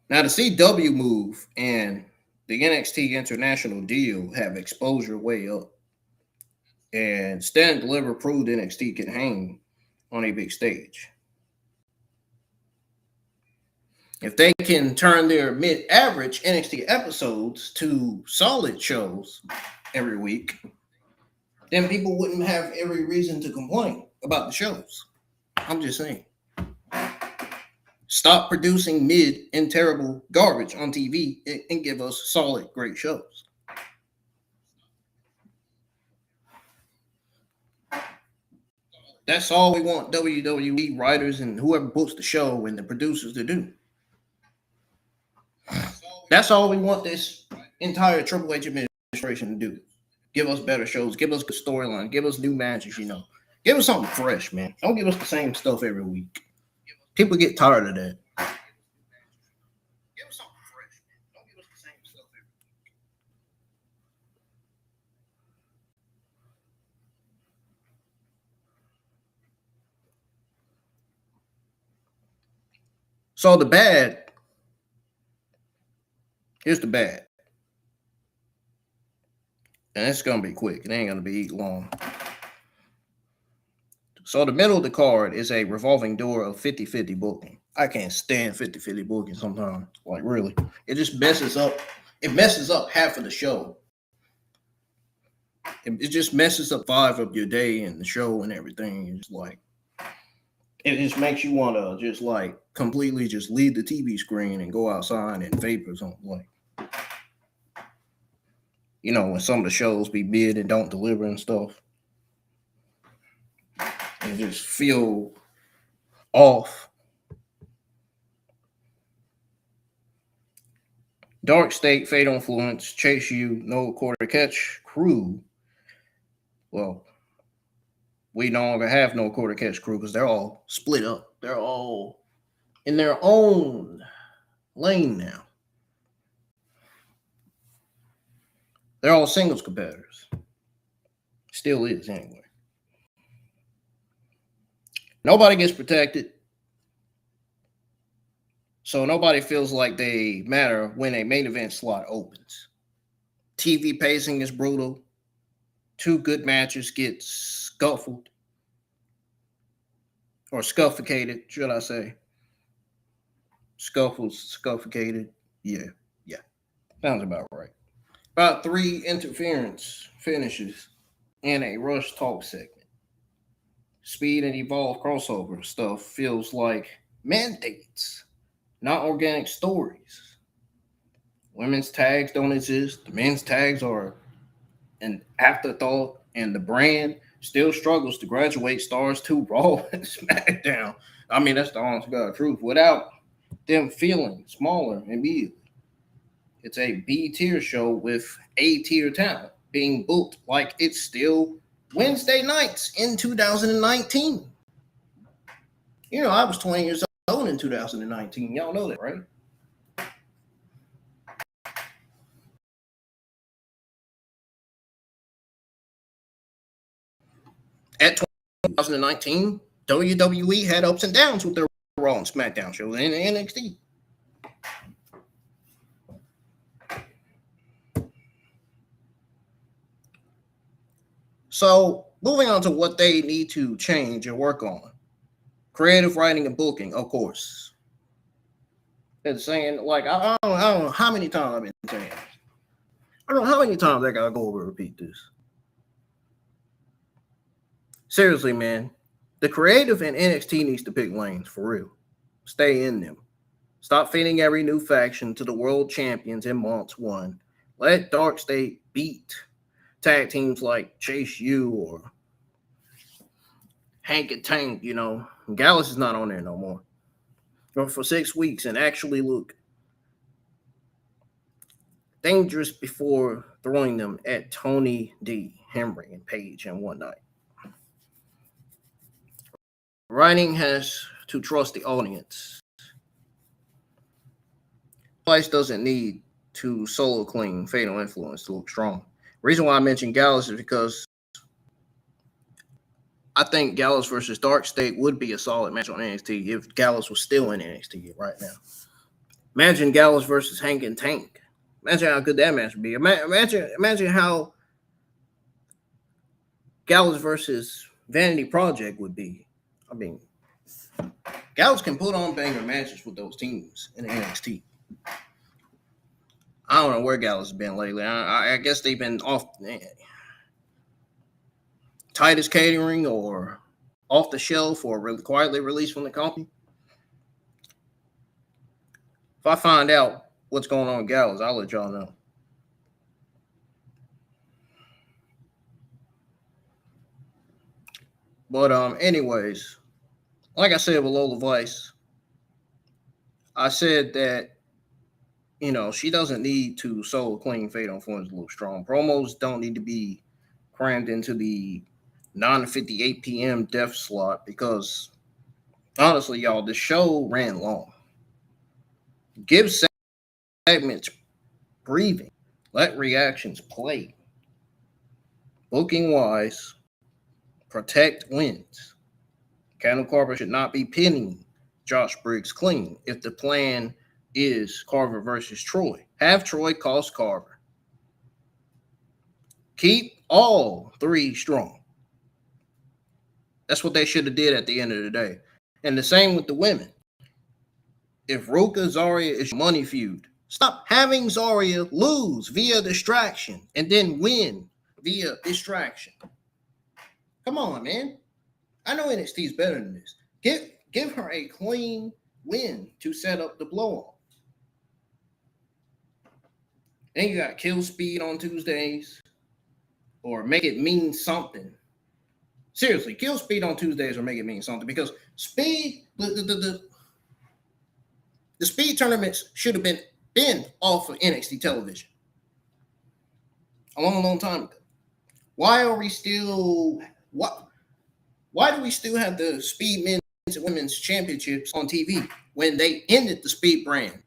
B: Now, the CW move and the NXT International deal have exposure way up. And Stand Deliver proved NXT can hang on a big stage. If they can turn their mid-average NXT episodes to solid shows every week, then people wouldn't have every reason to complain about the shows. I'm just saying. Stop producing mid and terrible garbage on TV and give us solid, great shows. That's all we want WWE writers and whoever books the show and the producers to do. That's all we want this entire Triple H administration to do. Give us better shows. Give us good storyline. Give us new matches, you know. Give us something fresh, man. Don't give us the same stuff every week. People get tired of that. Give us something fresh, man. Don't give us the same stuff every week. So the bad, here's the bad. And it's going to be quick. It ain't going to be long. So the middle of the card is a revolving door of 50-50 booking. I can't stand 50-50 booking sometimes. Like, really. It just messes up. It messes up half of the show. It just messes up 5 of your day and the show and everything. It's like, it just makes you want to just like completely just leave the TV screen and go outside and vape or something. Like, you know, when some of the shows be bid and don't deliver and stuff. And just feel off. DarkState, Fate Influence, Chase U, No Quarter Catch Crew. Well, we no longer have No Quarter Catch Crew because they're all split up. They're all in their own lane now. They're all singles competitors. Still is, anyway. Nobody gets protected. So nobody feels like they matter when a main event slot opens. TV pacing is brutal. 2 good matches get scuffled. Or suffocated, should I say. Suffocated. Yeah. Sounds about right. About 3 interference finishes and a rush talk segment. Speed and Evolve crossover stuff feels like mandates, not organic stories. Women's tags don't exist. The men's tags are an afterthought, and the brand still struggles to graduate stars to Raw and SmackDown. I mean, that's the honest God truth. Without them feeling smaller immediately. It's a B-tier show with A-tier talent being booked like it's still Wednesday nights in 2019. You know, I was 20 years old in 2019. Y'all know that, right? At 2019, WWE had ups and downs with their Raw and SmackDown shows and NXT. So, moving on to what they need to change and work on. Creative writing and booking, of course. It's saying, like, I don't know how many times I've been saying this. I don't know how many times I gotta go over and repeat this. Seriously, man. The creative in NXT needs to pick lanes, for real. Stay in them. Stop feeding every new faction to the world champions in months 1. Let DarkState beat tag teams like Chase U or Hank and Tank, you know. Gallus is not on there no more. Or for 6 weeks and actually look dangerous before throwing them at Tony D, Henry, and Page and whatnot. Writing has to trust the audience. Vice doesn't need to solo clean Fatal Influence to look strong. The reason why I mentioned Gallus is because I think Gallus versus DarkState would be a solid match on NXT if Gallus was still in NXT right now. Imagine Gallus versus Hank and Tank. Imagine how good that match would be. Imagine how Gallus versus Vanity Project would be. I mean, Gallus can put on banger matches with those teams in NXT. I don't know where Gallus has been lately. I guess they've been off Titus Catering or off the shelf or really quietly released from the company. If I find out what's going on with Gallus, I'll let y'all know. But anyways, like I said with Lola Vice, I said that she doesn't need to solo clean fade on Florence Look Strong. Promos don't need to be crammed into the 9:58 p.m. death slot because honestly, y'all, the show ran long. Give segments breathing. Let reactions play. Booking wise, protect wins. Carver should not be pinning Josh Briggs clean if the plan is Carver versus Troy. Have Troy cost Carver. Keep all three strong. That's what they should have did at the end of the day. And the same with the women. If Ruca Zarya is your money feud, stop having Zarya lose via distraction and then win via distraction. Come on, man. I know NXT is better than this. Give her a clean win to set up the blow-off. Then you got Kill Speed on Tuesdays or make it mean something. Seriously, Kill Speed on Tuesdays or make it mean something because Speed, the Speed tournaments should have been off of NXT television a long time ago. Why do we still have the Speed men's and women's championships on TV when they ended the Speed brand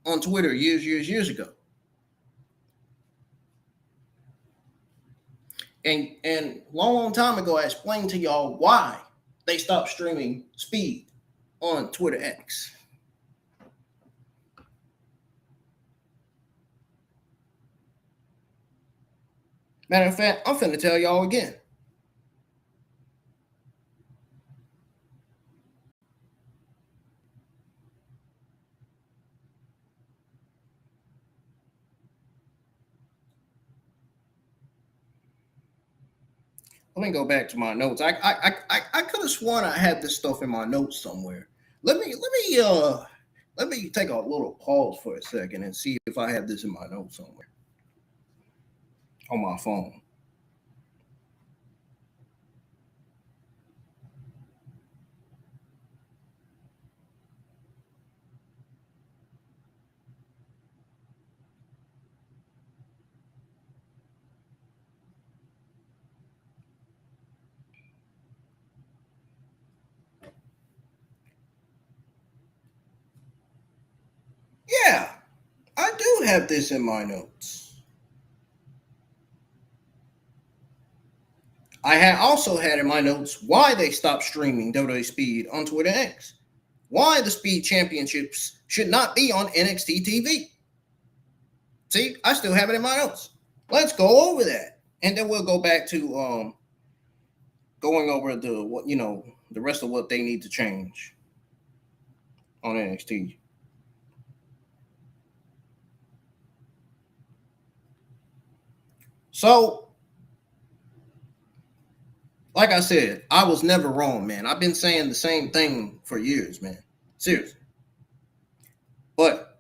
B: on Twitter years ago? And long time ago, I explained to y'all why they stopped streaming Speed on Twitter X. Matter of fact, I'm finna tell y'all again. Let me go back to my notes. I could have sworn I had this stuff in my notes somewhere. Let me take a little pause for a second and see if I have this in my notes somewhere on my phone. Yeah, I do have this in my notes. I also had in my notes why they stopped streaming WWE Speed on Twitter X. Why the Speed Championships should not be on NXT TV. See, I still have it in my notes. Let's go over that. And then we'll go back to going over the rest of what they need to change on NXT. So, like I said, I was never wrong, man. I've been saying the same thing for years, man. Seriously. But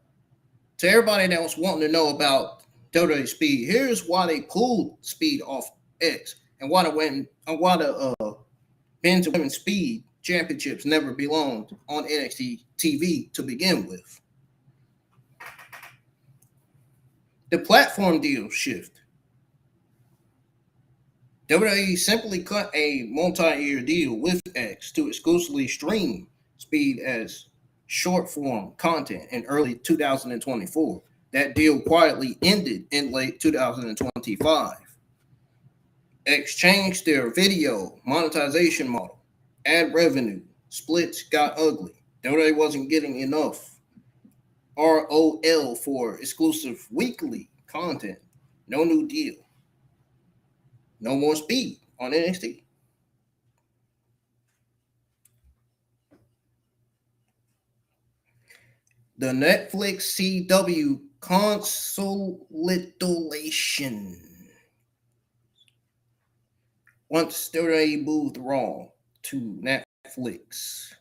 B: to everybody that was wanting to know about WWE Speed, here's why they pulled Speed off X and why the men's and women's Speed championships never belonged on NXT TV to begin with. The platform deal shift. WWE simply cut a multi-year deal with X to exclusively stream Speed as short-form content in early 2024. That deal quietly ended in late 2025. X changed their video monetization model. Ad revenue splits got ugly. WWE wasn't getting enough ROL for exclusive weekly content. No new deal. No more Speed on NXT. The Netflix CW consolidation. Once they moved Raw to Netflix.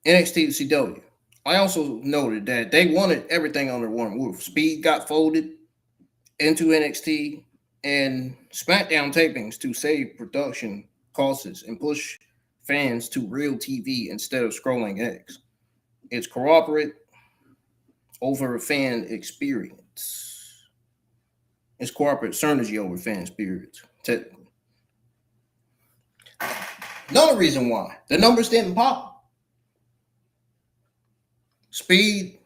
B: NXT to CW. I also noted that they wanted everything under one roof. Speed got folded into NXT, and SmackDown tapings to save production costs and push fans to real TV instead of scrolling X. It's corporate over fan experience. It's corporate synergy over fan experience, technically. Another reason why the numbers didn't pop. Speed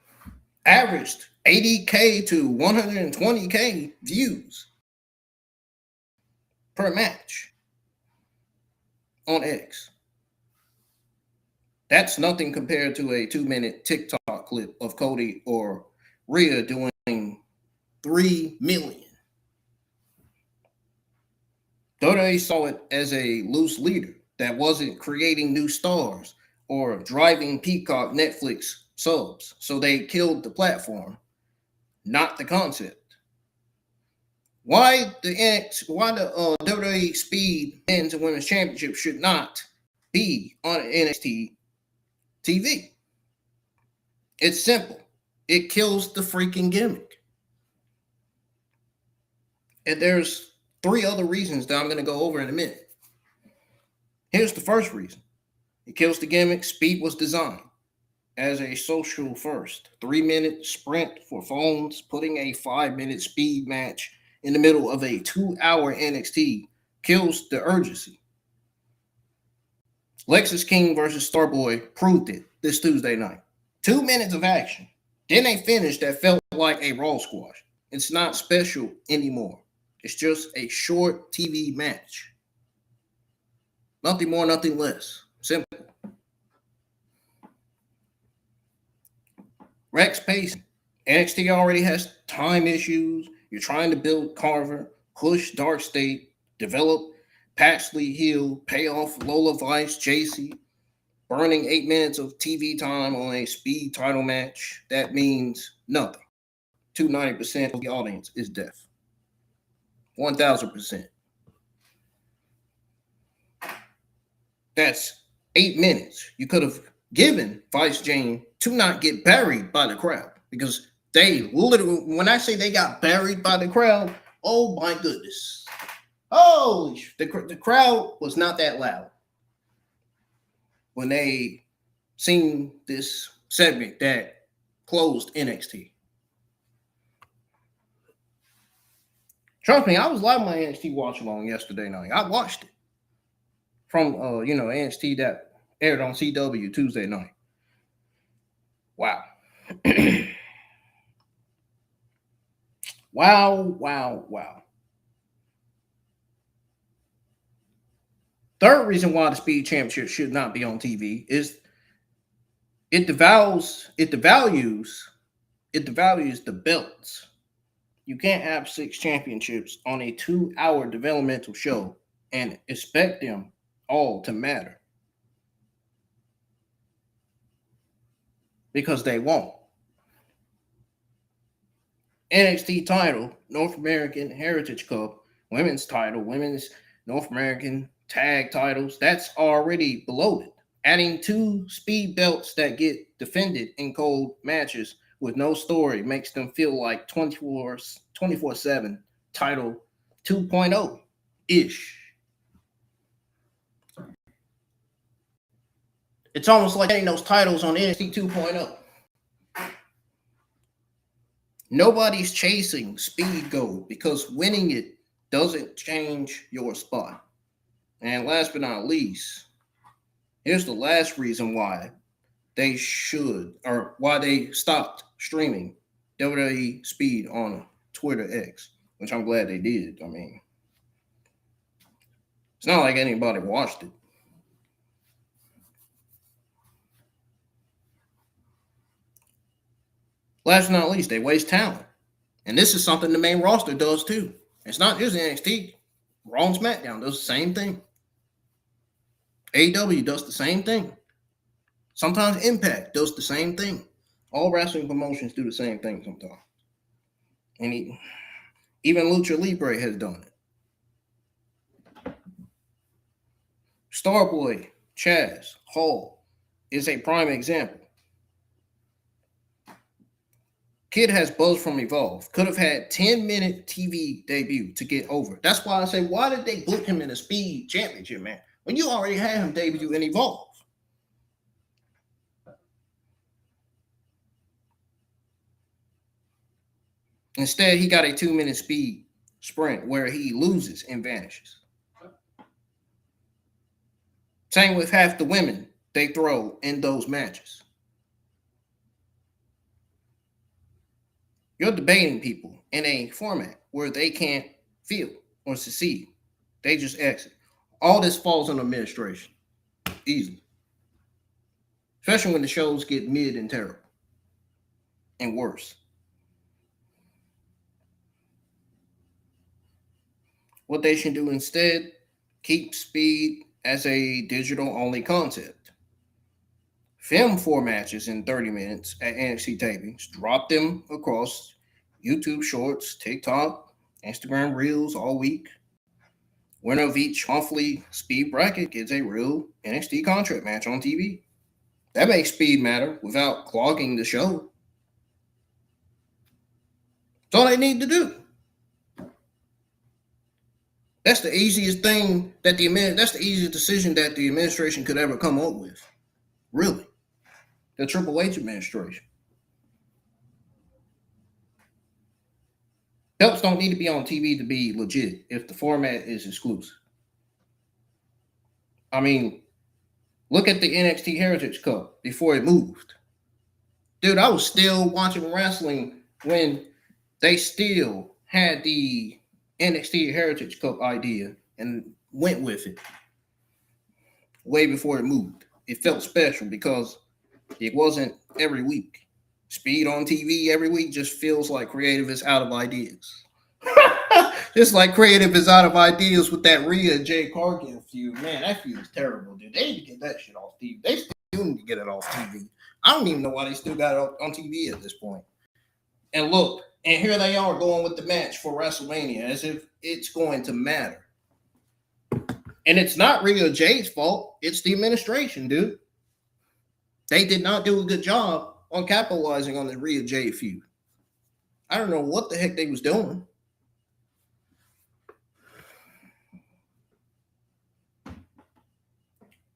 B: averaged 80K to 120K views per match on X. That's nothing compared to a 2-minute TikTok clip of Cody or Rhea doing 3 million. WWE saw it as a loose leader that wasn't creating new stars or driving Peacock Netflix subs, so they killed the platform, not the concept. Why the WWE Speed Men's and Women's Championship should not be on NXT TV? It's simple. It kills the freaking gimmick. And there's 3 other reasons that I'm going to go over in a minute. Here's the first reason. It kills the gimmick. Speed was designed as a social first. 3-minute sprint for phones, putting a 5-minute speed match in the middle of a 2-hour NXT kills the urgency. Lexis King versus Starboy proved it this Tuesday night. 2 minutes of action. Then a finish that felt like a Raw squash. It's not special anymore. It's just a short TV match. Nothing more, nothing less. Simple. Rex pacing. NXT already has time issues. You're trying to build Carver, push DarkState, develop Paxley Hill, pay off Lola Vice, JC, burning 8 minutes of TV time on a speed title match. That means nothing. 290% of the audience is deaf. 1,000%. That's 8 minutes. You could have given Vice Jane to not get buried by the crowd, because they literally, when I say they got buried by the crowd, oh my goodness. Holy, the crowd was not that loud when they seen this segment that closed NXT. Trust me, I was live on my NXT watch along yesterday night. I watched it from NXT that aired on CW Tuesday night. Wow. Wow. Third reason why the Speed Championship should not be on TV is it devalues the belts. You can't have 6 championships on a 2-hour developmental show and expect them all to matter, because they won't. NXT title, North American Heritage Cup, women's title, women's North American tag titles, that's already bloated. Adding 2 speed belts that get defended in cold matches with no story makes them feel like 24/7 title 2.0-ish. It's almost like getting those titles on NXT 2.0. Nobody's chasing Speed Gold because winning it doesn't change your spot. And last but not least, here's the last reason why they stopped streaming WWE Speed on Twitter X, which I'm glad they did. I mean, it's not like anybody watched it. Last but not least, they waste talent. And this is something the main roster does too. It's not just NXT. Raw and SmackDown does the same thing. AEW does the same thing. Sometimes Impact does the same thing. All wrestling promotions do the same thing sometimes. And even Lucha Libre has done it. Starboy Chaz Hall is a prime example. kid has buzz from Evolve. Could have had 10-minute TV debut to get over. That's why I say, why did they book him in a speed championship, man? When you already had him debut in Evolve. Instead, he got a 2-minute speed sprint where he loses and vanishes. Same with half the women they throw in those matches. You're debating people in a format where they can't feel or succeed. They just exit. All this falls on administration. Easily. Especially when the shows get mid and terrible. And worse. What they should do instead, keep speed as a digital-only concept. Film 4 matches in 30 minutes at NXT tapings. Drop them across YouTube Shorts, TikTok, Instagram Reels all week. Winner of each monthly speed bracket gets a real NXT contract match on TV. That makes speed matter without clogging the show. That's all they need to do. That's the easiest thing that's the easiest decision that the administration could ever come up with. Really. The Triple H administration. Belts don't need to be on TV to be legit if the format is exclusive. I mean, look at the NXT Heritage Cup before it moved. Dude, I was still watching wrestling when they still had the NXT Heritage Cup idea and went with it way before it moved. It felt special because it wasn't every week. Speed on TV every week just feels like creative is out of ideas. Just like creative is out of ideas with that Rhea Jade Cargill feud. Man, that feud is terrible, dude. They need to get that shit off TV. They still need to get it off TV. I don't even know why they still got it on TV at this point. And look, and here they are going with the match for WrestleMania as if it's going to matter. And it's not Rhea Jade's fault. It's the administration, dude. They did not do a good job on capitalizing on the Rhea Jade feud. I don't know what the heck they was doing.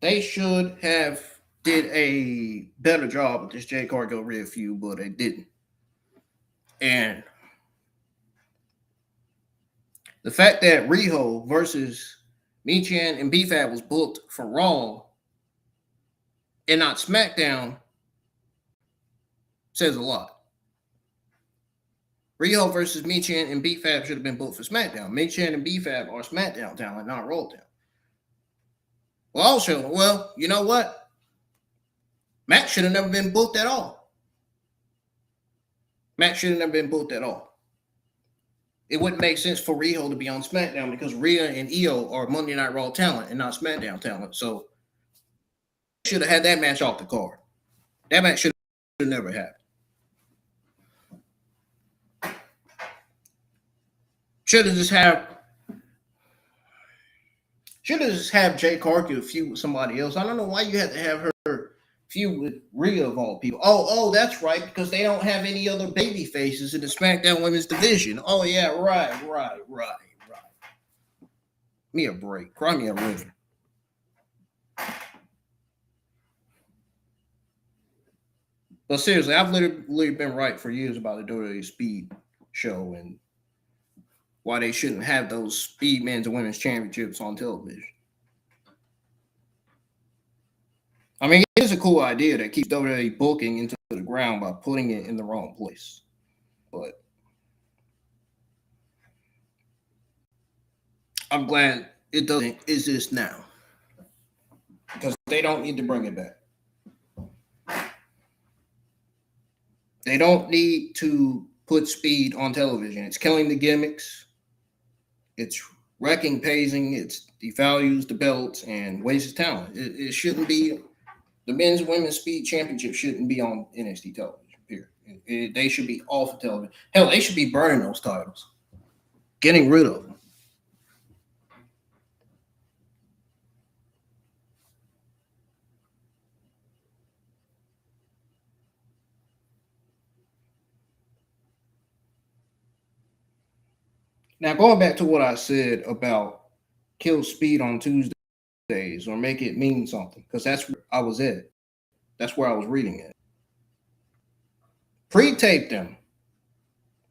B: They should have did a better job with this Jade Cargill Rhea feud, but they didn't. And the fact that Riho versus Michin and BFAB was booked for Raw and not SmackDown says a lot. Riho versus Michin and BFAB should have been booked for SmackDown. Michin and BFAB are SmackDown talent, not Raw talent. Well, you know what? Matt should have never been booked at all. It wouldn't make sense for Riho to be on SmackDown because Rhea and Io are Monday Night Raw talent and not SmackDown talent. So should have had that match off the card. That match should have never happened. Should have just have Jade Cargill feud with somebody else. I don't know why you had to have her feud with Rhea of all people. Oh, that's right, because they don't have any other baby faces in the SmackDown Women's Division. Oh yeah, right. Me a break. Cry me a river. But seriously, I've literally been right for years about the WWE Speed show and why they shouldn't have those Speed Men's and Women's Championships on television. I mean, it is a cool idea that keeps WWE booking into the ground by putting it in the wrong place. But I'm glad it doesn't exist now because they don't need to bring it back. They don't need to put Speed on television. It's killing the gimmicks. It's wrecking pacing. It devalues the belts and wastes talent. It shouldn't be. The men's and women's Speed Championship shouldn't be on NXT television, period. They should be off of television. Hell, they should be burning those titles. Getting rid of them. Now, going back to what I said about kill speed on Tuesdays or make it mean something, because that's where I was at. That's where I was reading it. Pre-tape them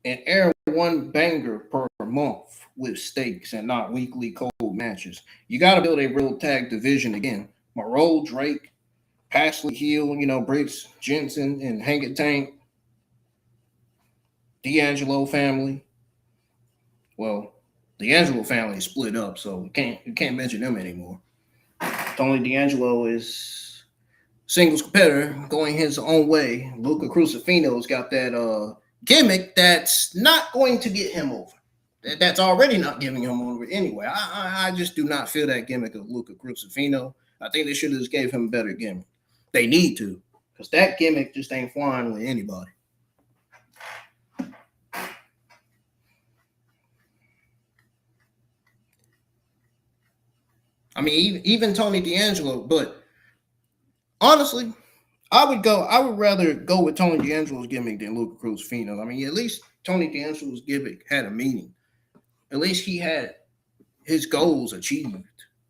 B: and air one banger per month with stakes and not weekly cold matches. You got to build a real tag division again. Moreau, Drake, Pasley, Hill, Briggs, Jensen, and Hang It Tank, D'Angelo family. Well, the D'Angelo family is split up, so you can't mention them anymore. Tony D'Angelo is singles competitor going his own way. Luca Crucifino's got that gimmick that's not going to get him over. That's already not giving him over anyway. I just do not feel that gimmick of Luca Crucifino. I think they should have just gave him a better gimmick. They need to, because that gimmick just ain't flying with anybody. I mean, even Tony D'Angelo, but honestly, I would rather go with Tony D'Angelo's gimmick than Luca Crucifino. I mean, at least Tony D'Angelo's gimmick had a meaning. At least he had his goals achieved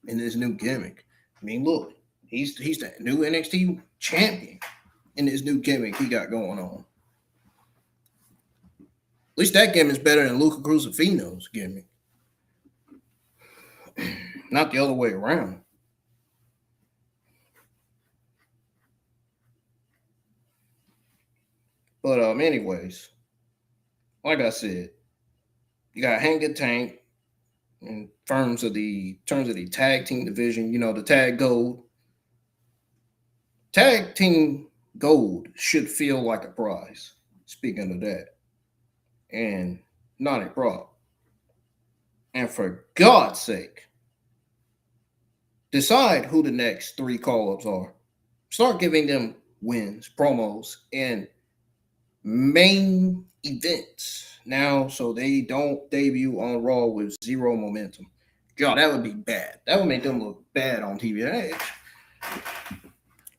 B: in this new gimmick. I mean, look, he's the new NXT champion in this new gimmick he got going on. At least that gimmick is better than Luca Crucifino's gimmick. Not the other way around. But anyways, like I said, you got Hang It Tank in terms of the tag team division, the tag gold. Tag team gold should feel like a prize. Speaking of that. And not a problem. And for God's sake, decide who the next 3 call-ups are. Start giving them wins, promos, and main events now, so they don't debut on Raw with zero momentum. God, that would be bad. That would make them look bad on TV.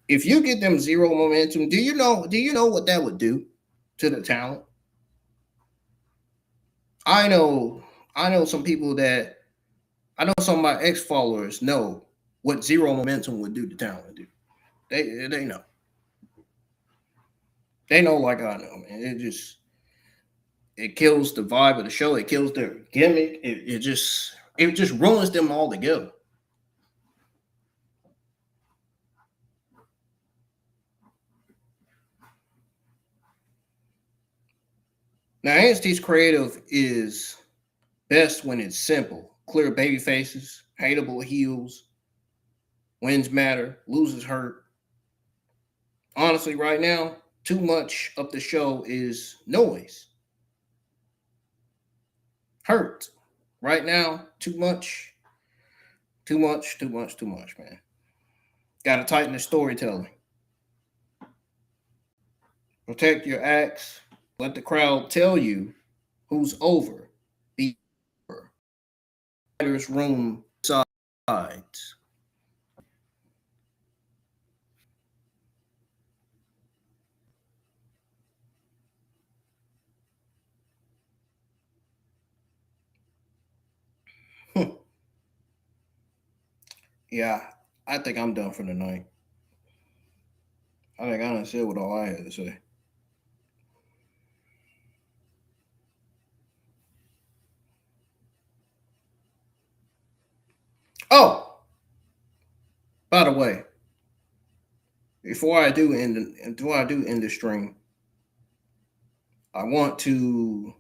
B: If you get them zero momentum, do you know what that would do to the talent? I know some people that some of my ex-followers know what zero momentum would do to talent. They know. They know like I know, man. It kills the vibe of the show. It kills their gimmick. It just ruins them all together. Now, NXT's creative is best when it's simple. Clear baby faces, hateable heels, wins matter, loses hurt. Honestly, right now, too much of the show is noise. Hurt. Right now, too much, man. Gotta tighten the storytelling. Protect your acts. Let the crowd tell you who's over. Be over. Writer's room sides. Yeah, I think I'm done for the night. I think I done said what all I had to say. Oh, by the way, before I do end the stream, I want to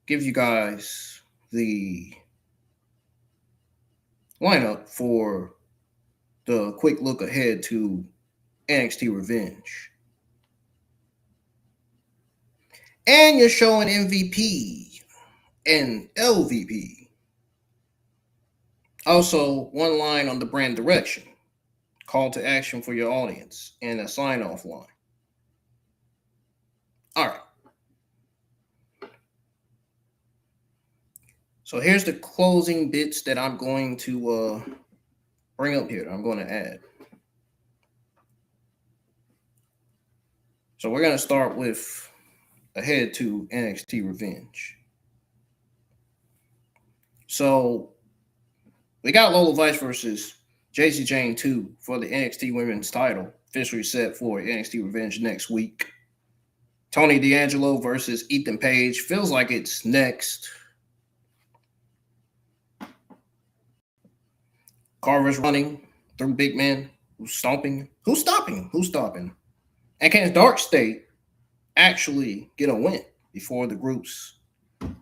B: give you guys the lineup for the quick look ahead to NXT Revenge. And you're showing MVP and LVP. Also, one line on the brand direction, call to action for your audience, and a sign-off line. All right. So here's the closing bits that I'm going to bring up here. I'm going to add. So we're going to start with ahead to NXT Revenge. So we got Lola Vice versus Jacy Jayne 2 for the NXT Women's title, officially set for NXT Revenge next week. Tony D'Angelo versus Ethan Page. Feels like it's next. Carver's running through big men. Who's stomping? Who's stopping? Who's stopping? And can DarkState actually get a win before the group's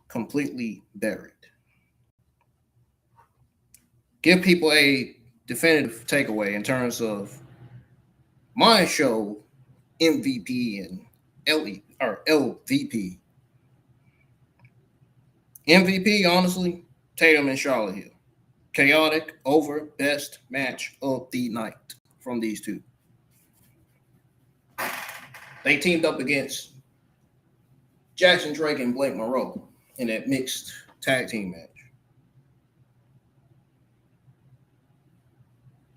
B: completely buried? Give people a definitive takeaway in terms of my show, MVP and LVP. MVP, honestly, Tatum and Charlotte Hill. Chaotic over best match of the night from these two. They teamed up against Jackson Drake and Blake Monroe in that mixed tag team match.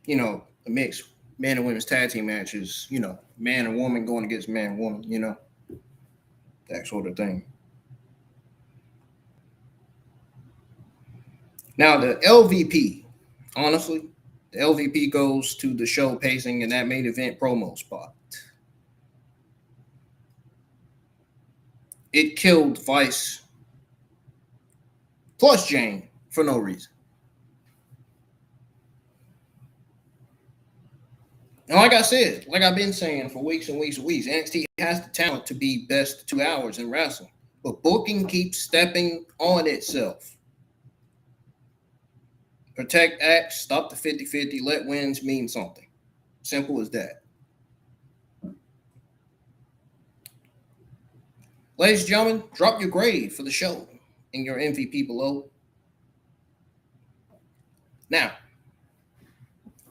B: You know, a mixed man and women's tag team match is, you know, man and woman going against man and woman, you know, that sort of thing. Now, the LVP, honestly, the LVP goes to the show pacing and that main event promo spot. It killed Vice plus Jane for no reason. And like I said, like I've been saying for weeks and weeks and weeks, NXT has the talent to be best 2 hours in wrestling. But booking keeps stepping on itself. Protect acts, stop the 50-50, let wins mean something. Simple as that. Ladies and gentlemen, drop your grade for the show and your MVP below. Now,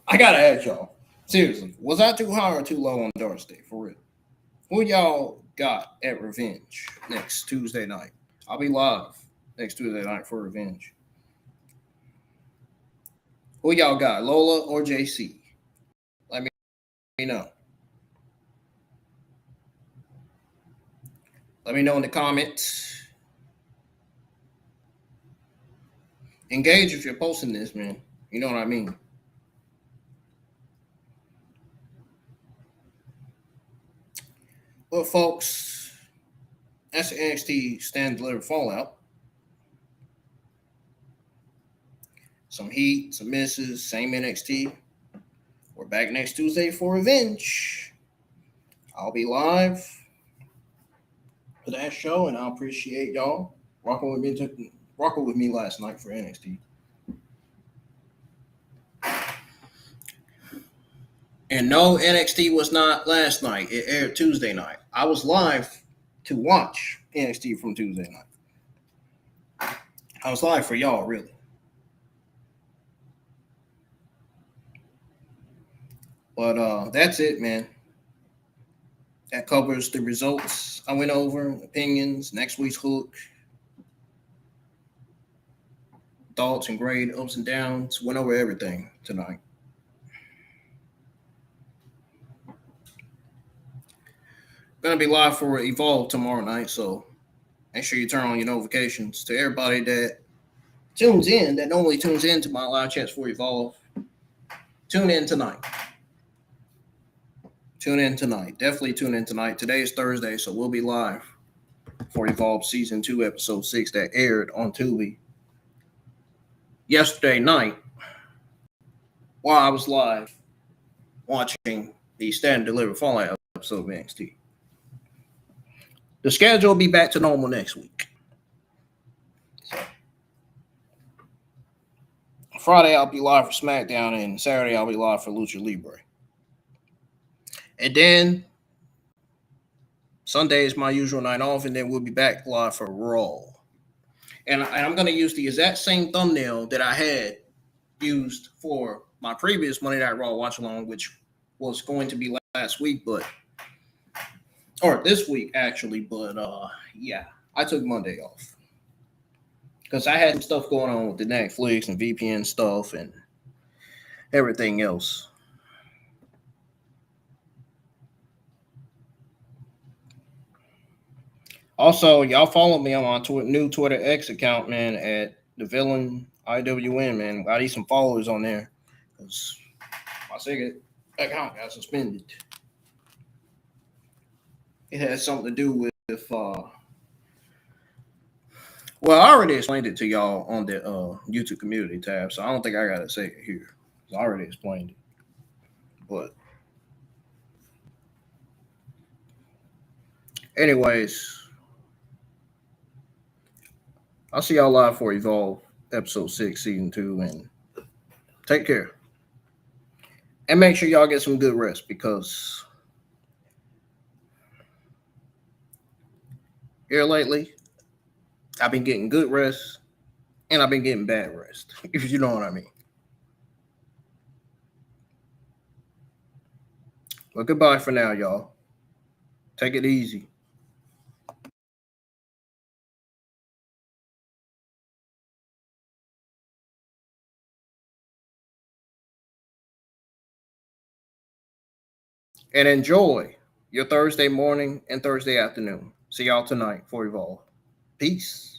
B: I gotta ask y'all, seriously, was I too high or too low on DarkState, for real? Who y'all got at Revenge next Tuesday night? I'll be live next Tuesday night for Revenge. Who y'all got, Lola or JC? Let me know. Let me know in the comments. Engage if you're posting this, man. You know what I mean. Well, folks, that's the NXT Stand Deliver Fallout. Some heat, some misses, same NXT. We're back next Tuesday for Revenge. I'll be live for that show, and I appreciate y'all rocking with me last night for NXT. And no, NXT was not last night. It aired Tuesday night. I was live to watch NXT from Tuesday night. I was live for y'all, really. But that's it, man. That covers the results I went over, opinions, next week's hook, thoughts and grade, ups and downs. Went over everything tonight. Gonna be live for Evolve tomorrow night, so make sure you turn on your notifications. To everybody that tunes in, that normally tunes in to my live chats for Evolve, tune in tonight. Tune in tonight. Definitely tune in tonight. Today is Thursday, so we'll be live for Evolve Season 2, Episode 6 that aired on Tubi yesterday night while I was live watching the Stand and Deliver Fallout episode of NXT. The schedule will be back to normal next week. So, Friday, I'll be live for SmackDown, and Saturday, I'll be live for Lucha Libre. And then Sunday is my usual night off, and then we'll be back live for Raw. And I'm going to use the exact same thumbnail that I had used for my previous Monday Night Raw watch-along, which was going to be last week, or this week, actually. But, yeah, I took Monday off because I had some stuff going on with the Netflix and VPN stuff and everything else. Also, y'all follow me on my new Twitter X account, man, at the villain IWN, man. I need some followers on there because my second account got suspended. It has something to do with well, I already explained it to y'all on the YouTube community tab, so I don't think I gotta say it here. I already explained it. But anyways, I'll see y'all live for Evolve episode 6, season 2, and take care. And make sure y'all get some good rest because here lately, I've been getting good rest and I've been getting bad rest, if you know what I mean. Well, goodbye for now, y'all. Take it easy. And enjoy your Thursday morning and Thursday afternoon. See y'all tonight for Evolve. Peace.